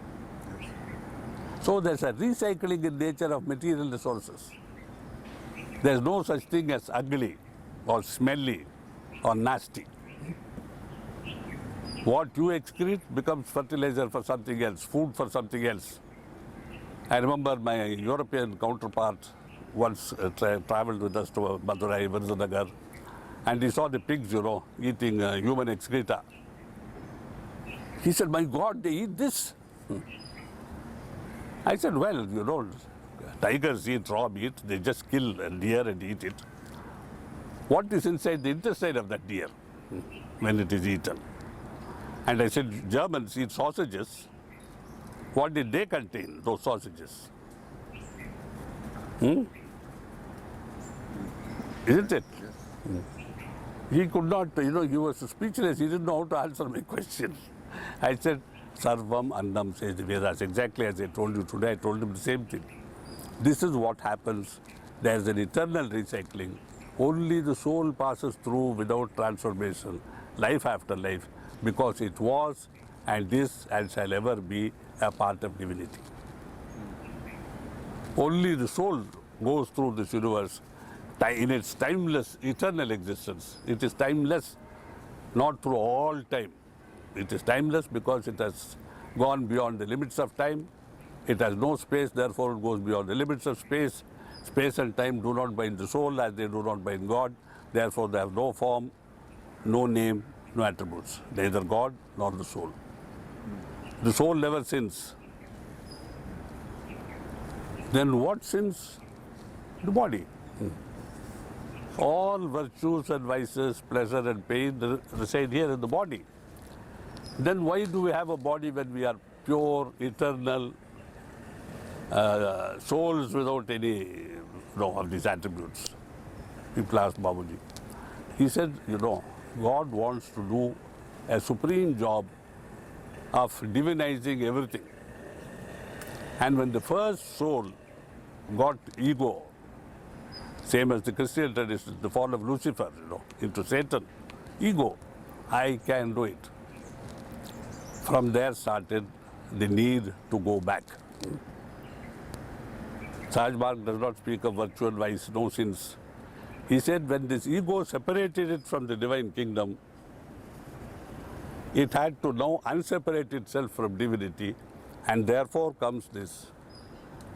So there's a recycling in nature of material resources. There's no such thing as ugly or smelly or nasty. What you excrete becomes fertilizer for something else, food for something else. I remember my European counterpart once traveled with us to Madurai, Viruzunagar, and he saw the pigs, you know, eating human excreta. He said, my God, they eat this? I said, well, you know, tigers eat raw meat, they just kill a deer and eat it. What is inside the intestine of that deer when it is eaten? And I said, Germans eat sausages. What did they contain, those sausages? Isn't it? He could not, you know, he was speechless. He didn't know how to answer my question. I said, Sarvam Annam, says the Vedas. Exactly as I told you today, I told him the same thing. This is what happens. There's an eternal recycling. Only the soul passes through without transformation, life after life, because it was and is and shall ever be a part of divinity. Only the soul goes through this universe in its timeless, eternal existence. It is timeless, not through all time. It is timeless because it has gone beyond the limits of time. It has no space, therefore it goes beyond the limits of space. Space and time do not bind the soul as they do not bind God. Therefore they have no form, no name, no attributes. Neither God nor the soul. The soul never sins. Then what sins? The body. All virtues and vices, pleasure and pain reside here in the body. Then why do we have a body when we are pure, eternal souls without any of these attributes? People asked Babaji. He said, you know, God wants to do a supreme job of divinizing everything. And when the first soul got ego, same as the Christian tradition, the fall of Lucifer, you know, into Satan, ego, I can do it. From there started the need to go back. Sahaj Marg does not speak of virtue and vice, no sins. He said when this ego separated it from the divine kingdom, it had to now unseparate itself from divinity, and therefore comes this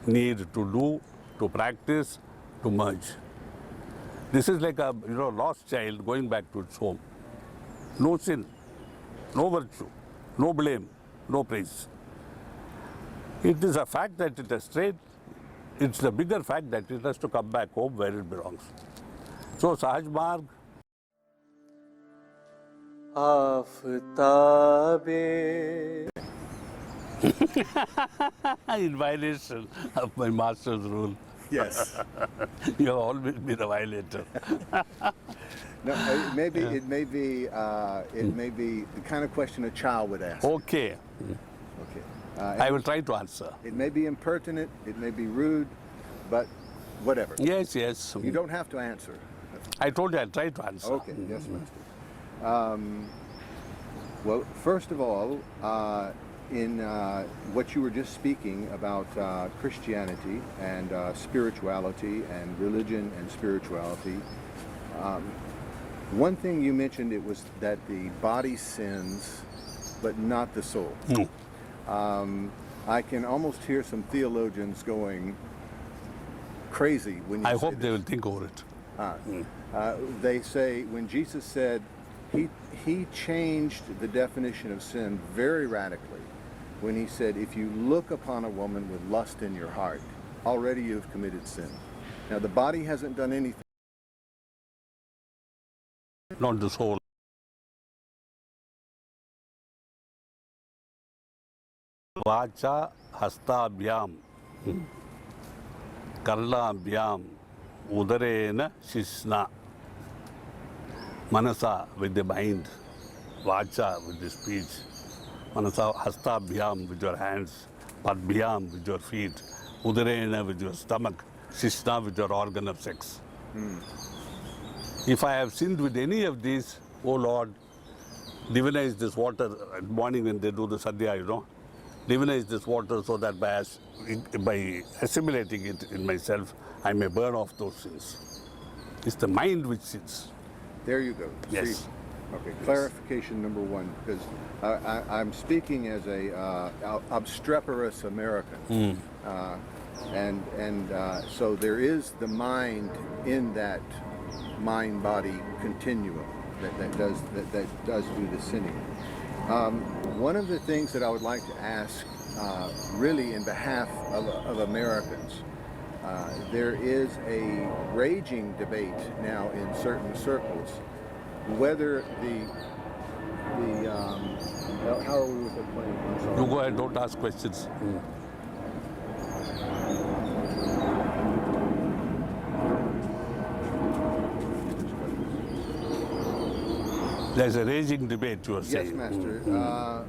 need to do, to practice, to merge. This is like a lost child going back to its home. No sin, no virtue, no blame, no praise. It is a fact that it has strayed. It's the bigger fact that it has to come back home where it belongs. So Sahaj Marg. Aaftabe. In violation of my master's rule. Yes. You have always been a violator. No, it may be the kind of question a child would ask. Okay. Okay. I will try to answer. It may be impertinent, it may be rude, but whatever. Yes, yes. You don't have to answer. I told you I'll try to answer. Okay, yes, Master. Well, first of all, in what you were just speaking about Christianity and spirituality and religion and spirituality, one thing you mentioned, it was that the body sins, but not the soul. No. I can almost hear some theologians going crazy when you I say hope they this. will think over it. They say when Jesus said he changed the definition of sin very radically when he said, if you look upon a woman with lust in your heart, already you've committed sin. Now the body hasn't done anything. Not the soul. Vacha hastabhyam karnabhyam udarena shishna. Manasa with the mind, Vacha with the speech, Manasa Hasta Bhyam with your hands, Padbhyam with your feet, Udarena with your stomach, Sishna with your organ of sex. If I have sinned with any of these, O Lord, divinize this water at morning when they do the sadhya, divinize this water so that by assimilating it in myself, I may burn off those sins. It's the mind which sins. There you go. Yes. See? Okay. Clarification number one, because I'm speaking as a obstreperous American, so there is the mind in that mind-body continuum that does do the sinning. One of the things that I would like to ask, really in behalf of Americans, there is a raging debate now in certain circles whether how are we with the plane? I'm sorry. You go ahead, don't ask questions. There's a raging debate, you are Yes, saying. Master.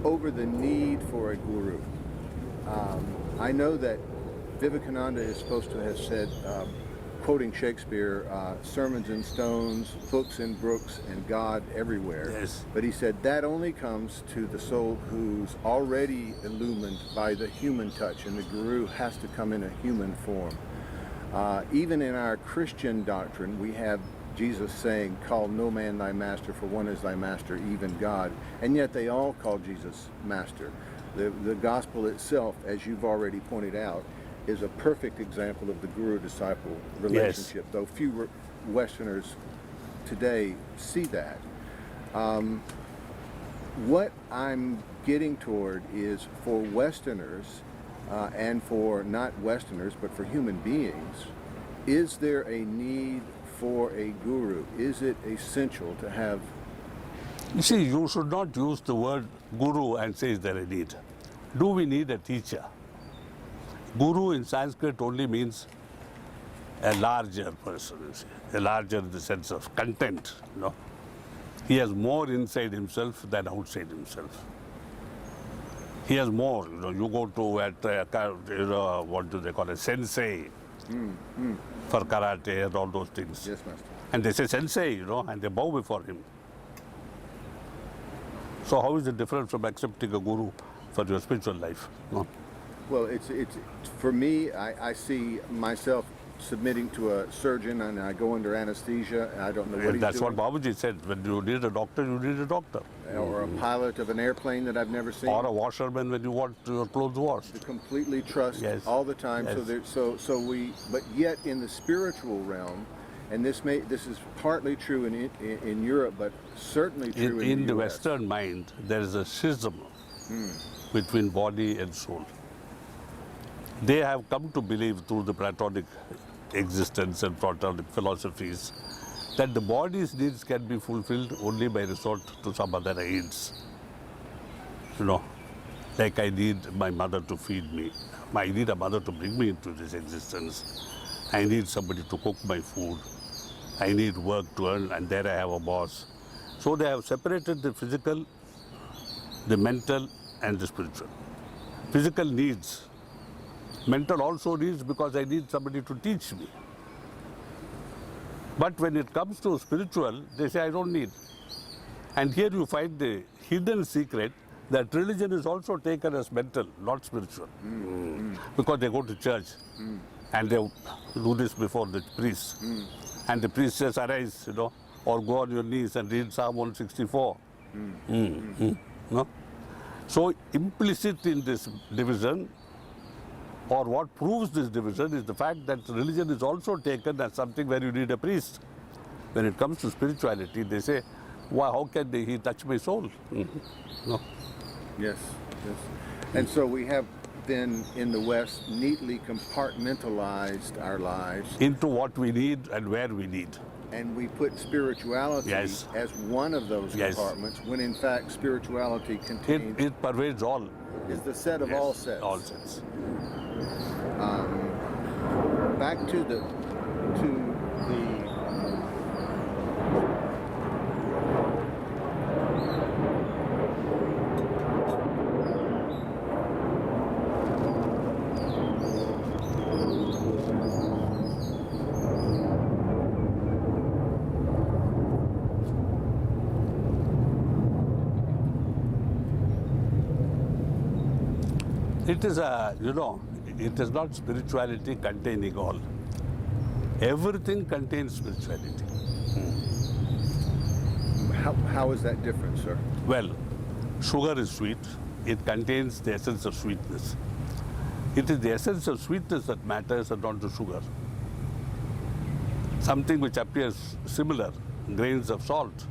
Over the need for a guru. I know that Vivekananda is supposed to have said, quoting Shakespeare, sermons in stones, books in brooks, and God everywhere. Yes. But he said that only comes to the soul who's already illumined by the human touch, and the guru has to come in a human form. Even in our Christian doctrine, we have Jesus saying, call no man thy master, for one is thy master, even God. And yet they all call Jesus master. The gospel itself, as you've already pointed out, is a perfect example of the guru-disciple relationship, though few Westerners today see that. What I'm getting toward is for Westerners, and for not Westerners, but for human beings, is there a need for a guru? Is it essential to have? You see, you should not use the word guru and say, is there a need? Do we need a teacher? Guru in Sanskrit only means a larger person, you see. A larger in the sense of content, He has more inside himself than outside himself. He has more, you go to what do they call it, sensei for karate and all those things. Yes, Master. And they say sensei, and they bow before him. So how is it different from accepting a guru for your spiritual life? No? Well, it's for me, I see myself submitting to a surgeon, and I go under anesthesia, and I don't know what he's That's doing. what Babaji said. When you need a doctor, you need a doctor. Or a pilot of an airplane that I've never seen. Or a washerman when you want your clothes washed. To completely trust Yes. all the time. Yes. But yet in the spiritual realm, and this is partly true in Europe, but certainly true In the US. Western mind, there is a schism between body and soul. They have come to believe through the Platonic existence and Platonic philosophies that the body's needs can be fulfilled only by resort to some other aids. Like I need my mother to feed me. I need a mother to bring me into this existence. I need somebody to cook my food. I need work to earn, and there I have a boss. So they have separated the physical, the mental, and the spiritual. Physical needs. Mental also needs because I need somebody to teach me. But when it comes to spiritual, they say I don't need. And here you find the hidden secret that religion is also taken as mental, not spiritual. Because they go to church and they do this before the priest. And the priest says, arise, or go on your knees and read Psalm 164. No? So implicit in this division, or what proves this division, is the fact that religion is also taken as something where you need a priest. When it comes to spirituality, they say, why, how can he touch my soul? No. Yes. And so we have then in the West neatly compartmentalized our lives. Into what we need and where we need. And we put spirituality Yes. as one of those Yes. compartments, when in fact spirituality contains It pervades all. is the set of all sets. All sets. Back to the It is it is not spirituality containing all. Everything contains spirituality. How is that different, sir? Well, sugar is sweet. It contains the essence of sweetness. It is the essence of sweetness that matters and not the sugar. Something which appears similar, grains of salt.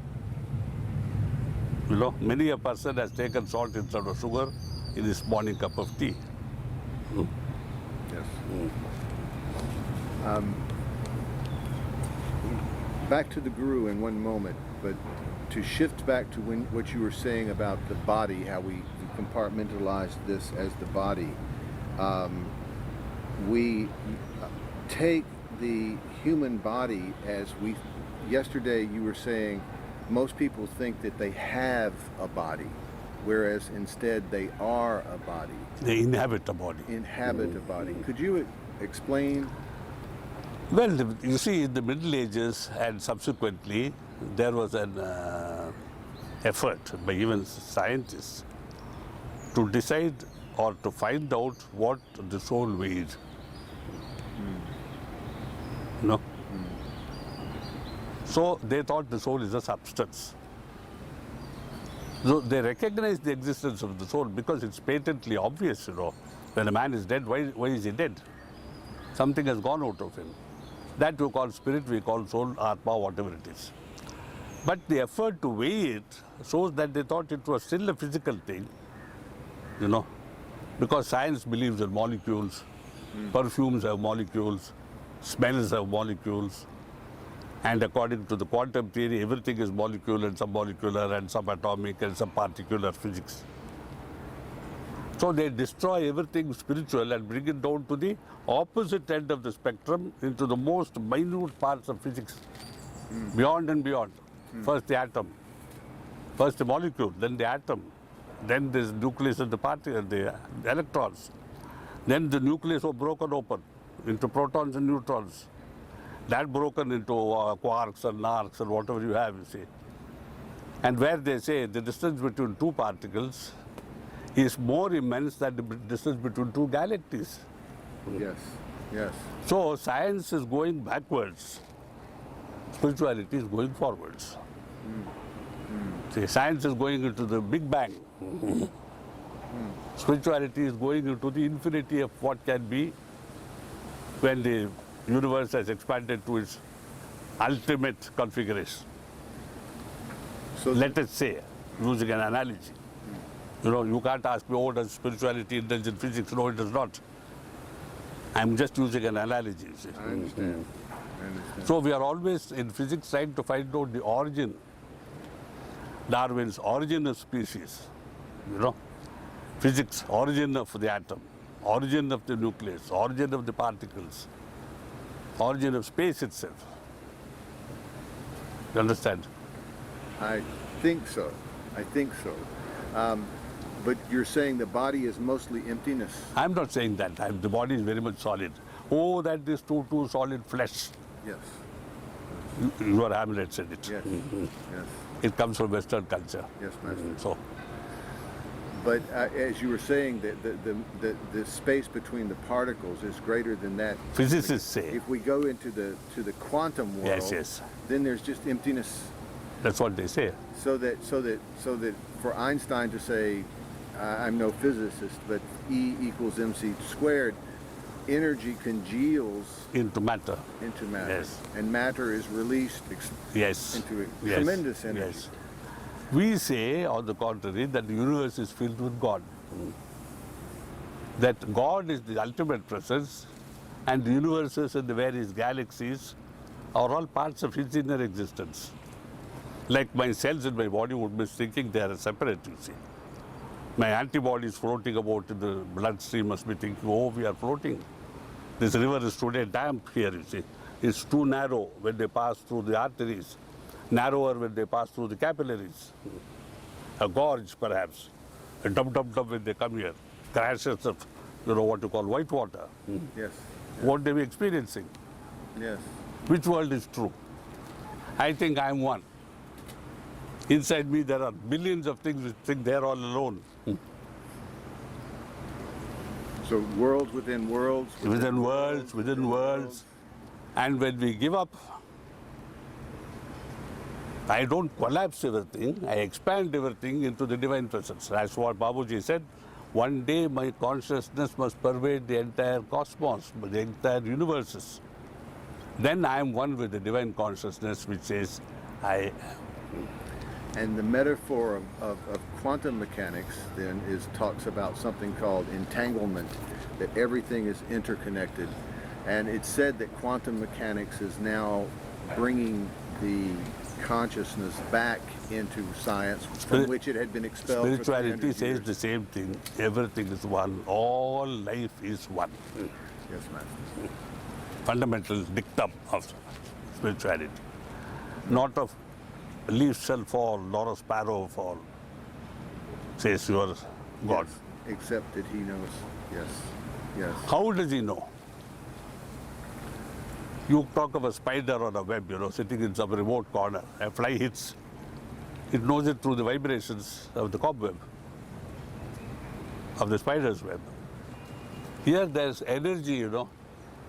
Many a person has taken salt instead of sugar in his morning cup of tea. Yes. Back to the Guru in one moment, but to shift back to what you were saying about the body, how we compartmentalize this as the body. We take the human body as yesterday you were saying, most people think that they have a body, whereas instead they are a body. They inhabit a body. Inhabit a body. Could you explain? Well, you see, in the Middle Ages and subsequently, there was an effort by even scientists to decide or to find out what the soul weighed. So they thought the soul is a substance. So they recognized the existence of the soul because it's patently obvious, when a man is dead, why is he dead? Something has gone out of him. That we call spirit, we call soul, atma, whatever it is. But the effort to weigh it shows that they thought it was still a physical thing, because science believes in molecules, perfumes have molecules, smells have molecules, and according to the quantum theory, everything is molecular and submolecular and subatomic and subparticular physics. So they destroy everything spiritual and bring it down to the opposite end of the spectrum into the most minute parts of physics, beyond and beyond. First the atom, first the molecule, then the atom, then the nucleus of the particle, the electrons. Then the nucleus was broken open into protons and neutrons. That broken into quarks and narks and whatever you have, you see. And where they say the distance between two particles is more immense than the distance between two galaxies. Yes, yes. So science is going backwards. Spirituality is going forwards. See, science is going into the Big Bang. Spirituality is going into the infinity of what can be when the universe has expanded to its ultimate configuration. So Let us say, using an analogy, you can't ask me, oh, does spirituality indulge in physics? No, it does not. I'm just using an analogy. You see. I understand. I understand. So we are always in physics trying to find out the origin, Darwin's origin of species, physics, origin of the atom, origin of the nucleus, origin of the particles, origin of space itself. You understand? I think so. I think so. But you're saying the body is mostly emptiness. I'm not saying that. The body is very much solid. Oh, that is too solid flesh. Yes. Your Hamlet said it. Yes. Yes. It comes from Western culture. Yes, Master. So, But as you were saying, the space between the particles is greater than that. physicists say, If we go into the quantum world, yes, then there's just emptiness. that's what they say. So that for Einstein to say, I'm no physicist, but E equals mc squared, energy congeals Into matter. into matter, Yes. and matter is released Yes. into Yes. tremendous energy. Yes. We say, on the contrary, that the universe is filled with God. That God is the ultimate presence, and the universes and the various galaxies are all parts of his inner existence. Like my cells in my body would be thinking they are separate, you see. My antibodies floating about in the bloodstream must be thinking, oh, we are floating. This river is today damp here, you see. It's too narrow when they pass through the arteries, narrower when they pass through the capillaries. A gorge, perhaps. A dum when they come here. Crashes of, what you call white water. Yes. What they be experiencing. Yes. Which world is true? I think I am one. Inside me there are billions of things which think they are all alone. So worlds within worlds. Within worlds, within worlds. And when we give up, I don't collapse everything, I expand everything into the divine presence. That's what Babuji said. One day my consciousness must pervade the entire cosmos, the entire universes. Then I am one with the divine consciousness which says, I am. And the metaphor of quantum mechanics then talks about something called entanglement, that everything is interconnected. And it's said that quantum mechanics is now bringing the consciousness back into science from which it had been expelled. Spirituality for 300 says years. the same thing. Everything is one. All life is one. Yes, Master. Fundamental dictum of spirituality. Not of leaf shall fall, nor a sparrow fall, says your God. Yes, except that he knows. Yes, yes. How does he know? You talk of a spider on a web, sitting in some remote corner. A fly hits. It knows it through the vibrations of the cobweb, of the spider's web. Here there's energy,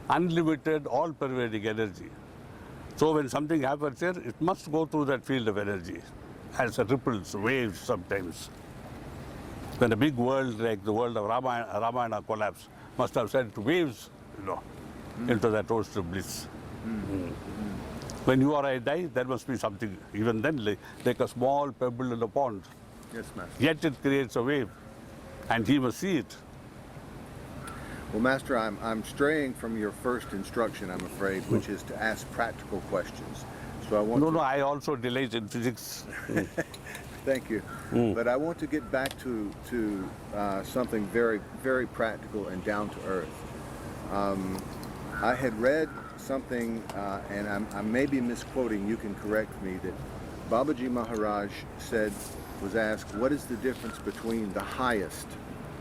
unlimited, all-pervading energy. So when something happens here, it must go through that field of energy as ripples, waves sometimes. When a big world like the world of Ramayana collapsed, must have sent waves, into that ocean of bliss. When you or I die, there must be something, even then, like a small pebble in a pond. Yes, Master. Yet it creates a wave, and he must see it. Well, Master, I'm straying from your first instruction, I'm afraid, which is to ask practical questions. So I want No, I also delight in physics. Thank you. But I want to get back to something very, very practical and down to earth. I had read something, and I may be misquoting, you can correct me, that Babaji Maharaj was asked, what is the difference between the highest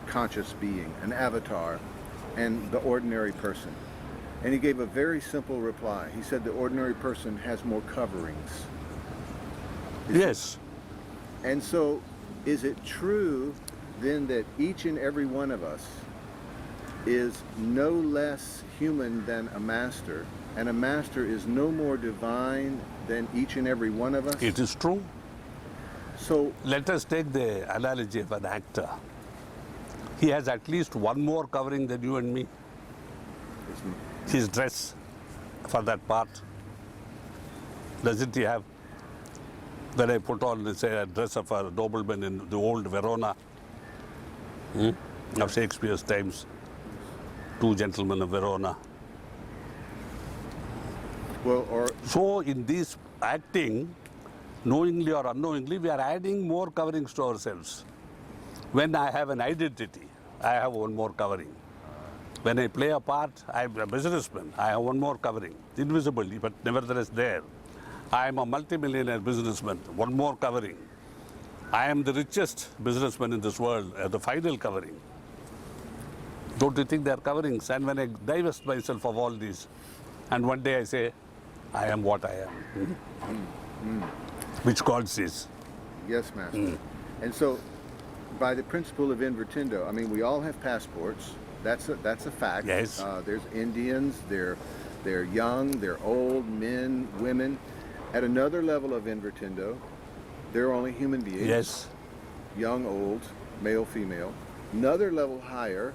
conscious being, an avatar, and the ordinary person? And he gave a very simple reply. He said the ordinary person has more coverings. Yes. And so, is it true then that each and every one of us is no less human than a master, and a master is no more divine than each and every one of us? It is true. So, Let us take the analogy of an actor. He has at least one more covering than you and me. His dress for that part. Doesn't he have? When I put on, say, a dress of a nobleman in the old Verona of Shakespeare's times, Two Gentlemen of Verona. So in this acting, knowingly or unknowingly, we are adding more coverings to ourselves. When I have an identity, I have one more covering. When I play a part, I'm a businessman, I have one more covering. Invisible, but nevertheless there. I am a multimillionaire businessman, one more covering. I am the richest businessman in this world, the final covering. Don't you think they are coverings? And when I divest myself of all these, and one day I say, I am what I am, which God says. yes, Master. And so, by the principle of invertindo, I mean, we all have passports. That's a fact. Yes. There's Indians. They're young. They're old. Men, women. At another level of invertindo, they're only human beings. Yes. Young, old, male, female. Another level higher,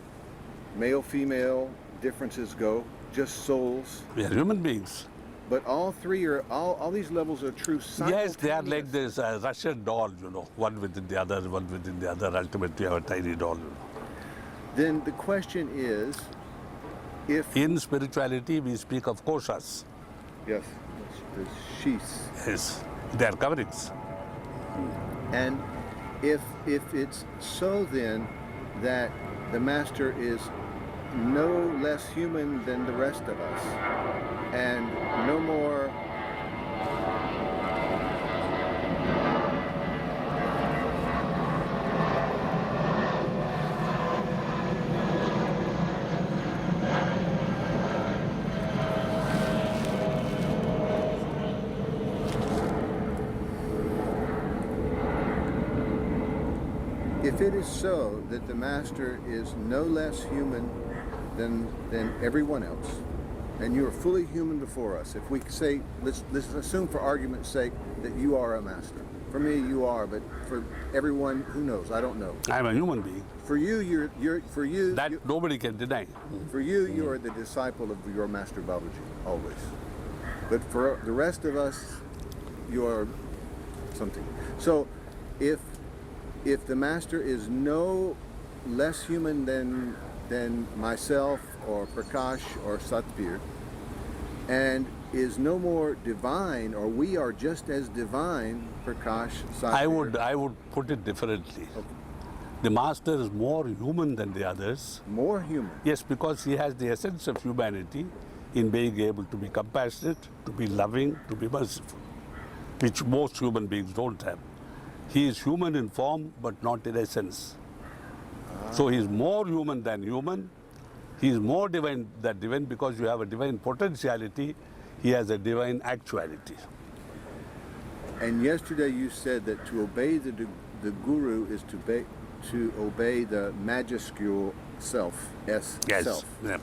male, female, differences go. Just souls. We are human beings. But all three all these levels are true simultaneously. Yes, they are like this Russian doll, one within the other, one within the other. Ultimately, you have a tiny doll, Then the question is, if In spirituality, we speak of koshas. yes, the sheaths, Yes, they are coverings. and if it's so then that the master is no less human than the rest of us, and no more if it is so that the master is no less human than everyone else, and you are fully human before us, if we say, let's assume for argument's sake that you are a master. For me, you are, but for everyone, who knows? I don't know. I'm a human being. For you, Nobody can deny. For you, you are the disciple of your master Babaji, always. But for the rest of us, you are something. So, if the master is no less human than myself or Prakash or Satvir, and is no more divine, or we are just as divine, Prakash, Satvir. I would put it differently. Okay. The master is more human than the others. More human? Yes, because he has the essence of humanity in being able to be compassionate, to be loving, to be merciful, which most human beings don't have. He is human in form, but not in essence. So he is more human than human. He is more divine than divine because you have a divine potentiality. He has a divine actuality. And yesterday you said that to obey the guru is to obey the majuscule self, Yes. self. Yeah.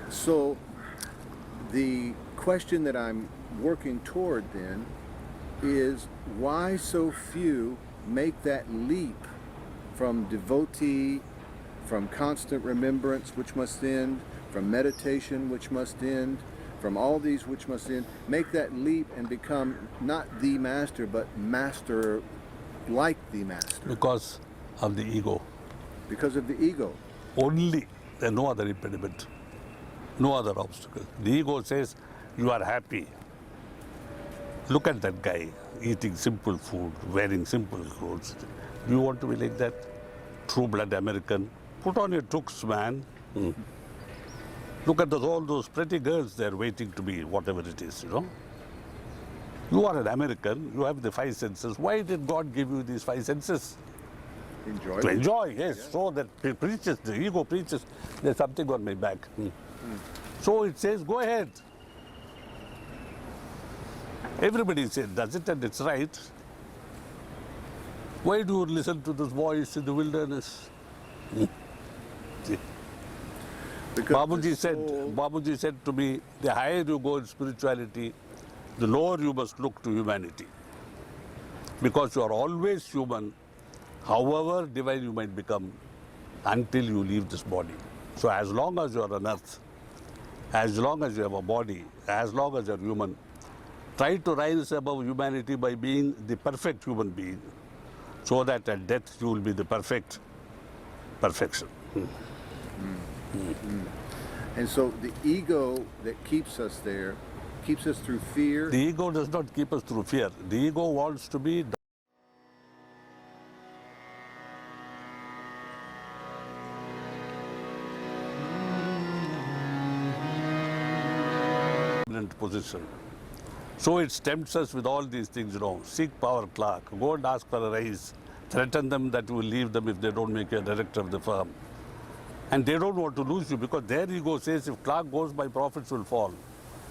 So the question that I'm working toward then is, why so few make that leap from devotee, from constant remembrance, which must end, from meditation, which must end, from all these which must end, make that leap and become not the master, but master like the master? Because of the ego. Because of the ego. Only. There's no other impediment. No other obstacle. The ego says, you are happy. Look at that guy, eating simple food, wearing simple clothes. Do you want to be like that? True blood American. Put on your tux, man. Look at all those pretty girls there waiting to be whatever it is, you know. You are an American, you have the five senses. Why did God give you these five senses? Enjoy. To enjoy, yes. Yeah. So that preaches, the ego preaches, there's something on my back. So it says, go ahead. Everybody does it and it's right. Why do you listen to this voice in the wilderness? Babuji said to me, the higher you go in spirituality, the lower you must look to humanity. Because you are always human, however divine you might become, until you leave this body. So as long as you are on earth, as long as you have a body, as long as you are human, try to rise above humanity by being the perfect human being, so that at death you will be the perfection. And so the ego that keeps us there, keeps us through fear. The ego does not keep us through fear. The ego wants to be dominant position. So it tempts us with all these things, you know. Seek power, Clark. Go and ask for a raise. Threaten them that you will leave them if they don't make you a director of the firm. And they don't want to lose you because their ego says if Clark goes, my profits will fall.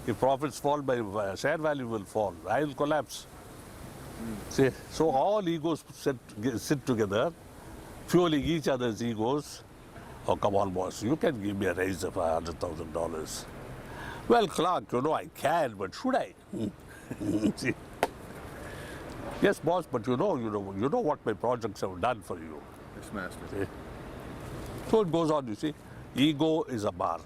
If profits fall, my share value will fall. I will collapse. See, so all egos sit together, fueling each other's egos. Oh, come on, boss, you can give me a raise of $100,000. Well, Clark, you know, I can, but should I? See? Yes, boss, but you know what my projects have done for you. Yes, master. See? So it goes on, you see. Ego is a bar.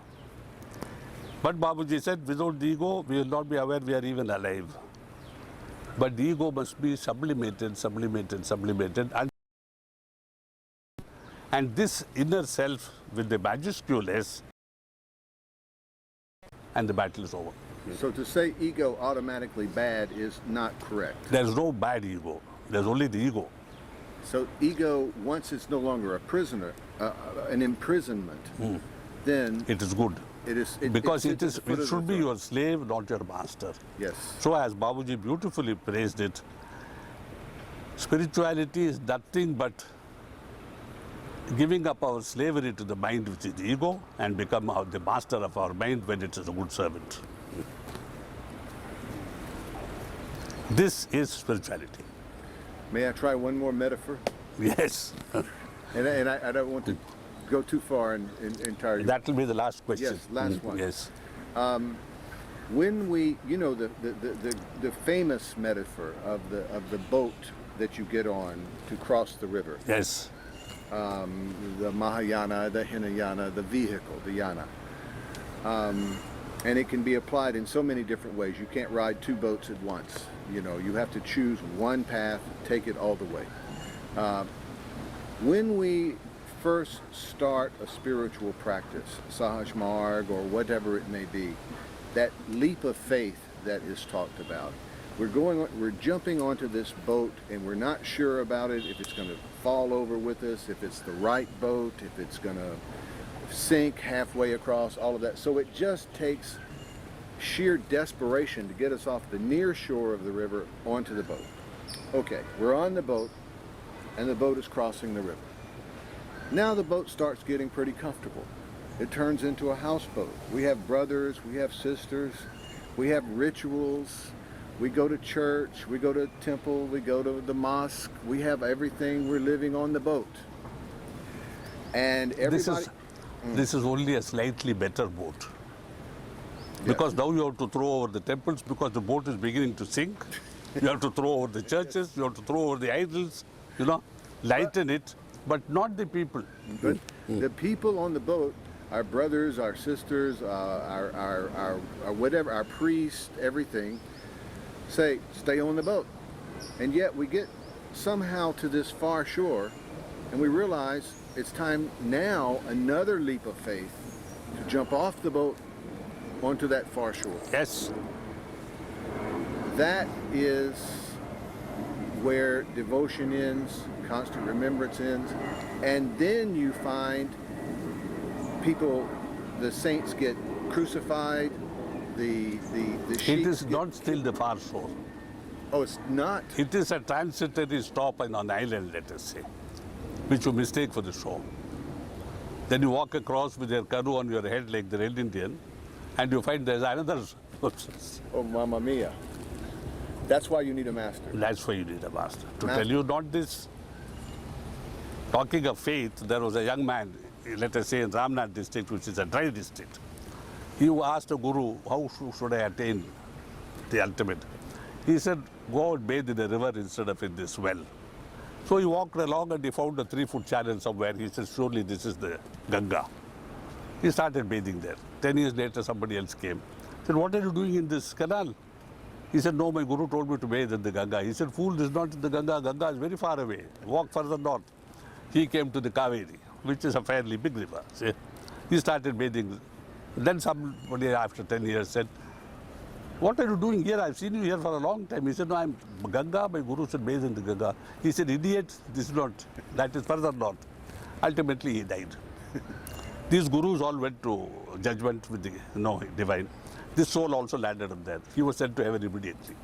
But Babuji said, without the ego, we will not be aware we are even alive. But the ego must be sublimated. And this inner self with the majuscule S, and the battle is over. So to say ego automatically bad is not correct. There's no bad ego. There's only the ego. So ego, once it's no longer a prisoner, an imprisonment, then it is good. Because it should be your slave, not your master. Yes. So as Babuji beautifully praised it, spirituality is nothing but giving up our slavery to the mind, which is the ego, and become the master of our mind when it is a good servant. This is spirituality. May I try one more metaphor? Yes. And I don't want to go too far in entire. That will be the last question. Yes, last one. Yes. When we, the famous metaphor of the boat that you get on to cross the river, Yes. the Mahayana, the Hinayana, the vehicle, the yana, and it can be applied in so many different ways. You can't ride two boats at once. You have to choose one path, take it all the way. When we first start a spiritual practice, Sahaj Marg or whatever it may be, that leap of faith that is talked about, we're jumping onto this boat and we're not sure about it, if it's going to fall over with us, if it's the right boat, if it's going to sink halfway across, all of that. So it just takes sheer desperation to get us off the near shore of the river onto the boat. Okay, we're on the boat and the boat is crossing the river. Now the boat starts getting pretty comfortable. It turns into a houseboat. We have brothers, we have sisters, we have rituals, we go to church, we go to temple, we go to the mosque, we have everything, we're living on the boat. And everybody... This is only a slightly better boat. Because now you have to throw over the temples because the boat is beginning to sink. You have to throw over the churches, you have to throw over the idols, lighten it, but not the people. But the people on the boat, our brothers, our sisters, our whatever, our priests, everything, say, stay on the boat. And yet we get somehow to this far shore and we realize it's time now, another leap of faith, to jump off the boat onto that far shore. Yes. That is where devotion ends, constant remembrance ends, and then you find people, the saints get crucified, the sheep. It is not still the far shore. Oh, it's not? It is a transitory stop on an island, let us say, which you mistake for the shore. Then you walk across with your canoe on your head like the Red Indian, and you find there's another. Oh, Mamma Mia. That's why you need a master. That's why you need a master. To tell you not this. Talking of faith, there was a young man, let us say in Ramnath district, which is a dry district. He asked a guru, how should I attain the ultimate? He said, go and bathe in a river instead of in this well. So he walked along and he found a 3-foot channel somewhere. He said, surely this is the Ganga. He started bathing there. 10 years later, somebody else came. He said, what are you doing in this canal? He said, no, my guru told me to bathe in the Ganga. He said, fool, this is not the Ganga. Ganga is very far away. Walk further north. He came to the Kaveri, which is a fairly big river. See? He started bathing. Then somebody after 10 years said, what are you doing here? I've seen you here for a long time. He said, no, I'm Ganga. My guru said, bathe in the Ganga. He said, idiot, this is not. That is further north. Ultimately, he died. These gurus all went to judgment with the divine. This soul also landed up there. He was sent to heaven immediately.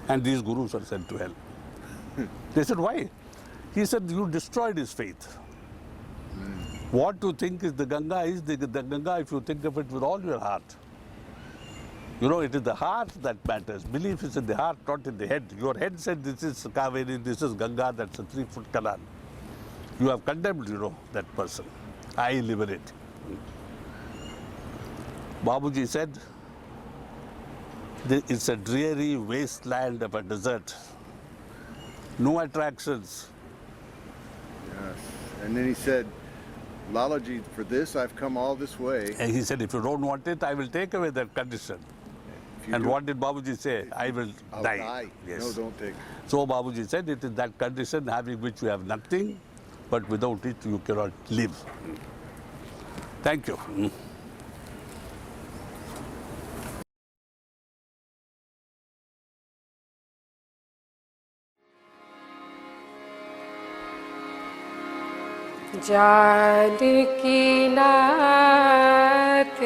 And these gurus were sent to hell. They said, why? He said, you destroyed his faith. What you think is the Ganga is the Ganga if you think of it with all your heart. It is the heart that matters. Belief is in the heart, not in the head. Your head said this is Kaveri, this is Ganga, that's a 3-foot canal. You have condemned, that person. I liberate. Babuji said, it's a dreary wasteland of a desert. No attractions. Yes. And then he said, Lalaji, for this I've come all this way. And he said, if you don't want it, I will take away that condition. And what did Babuji say? I'll die. Yes. No, don't take it. So Babuji said, it is that condition having which you have nothing, but without it you cannot live. Thank you. Janaki Nath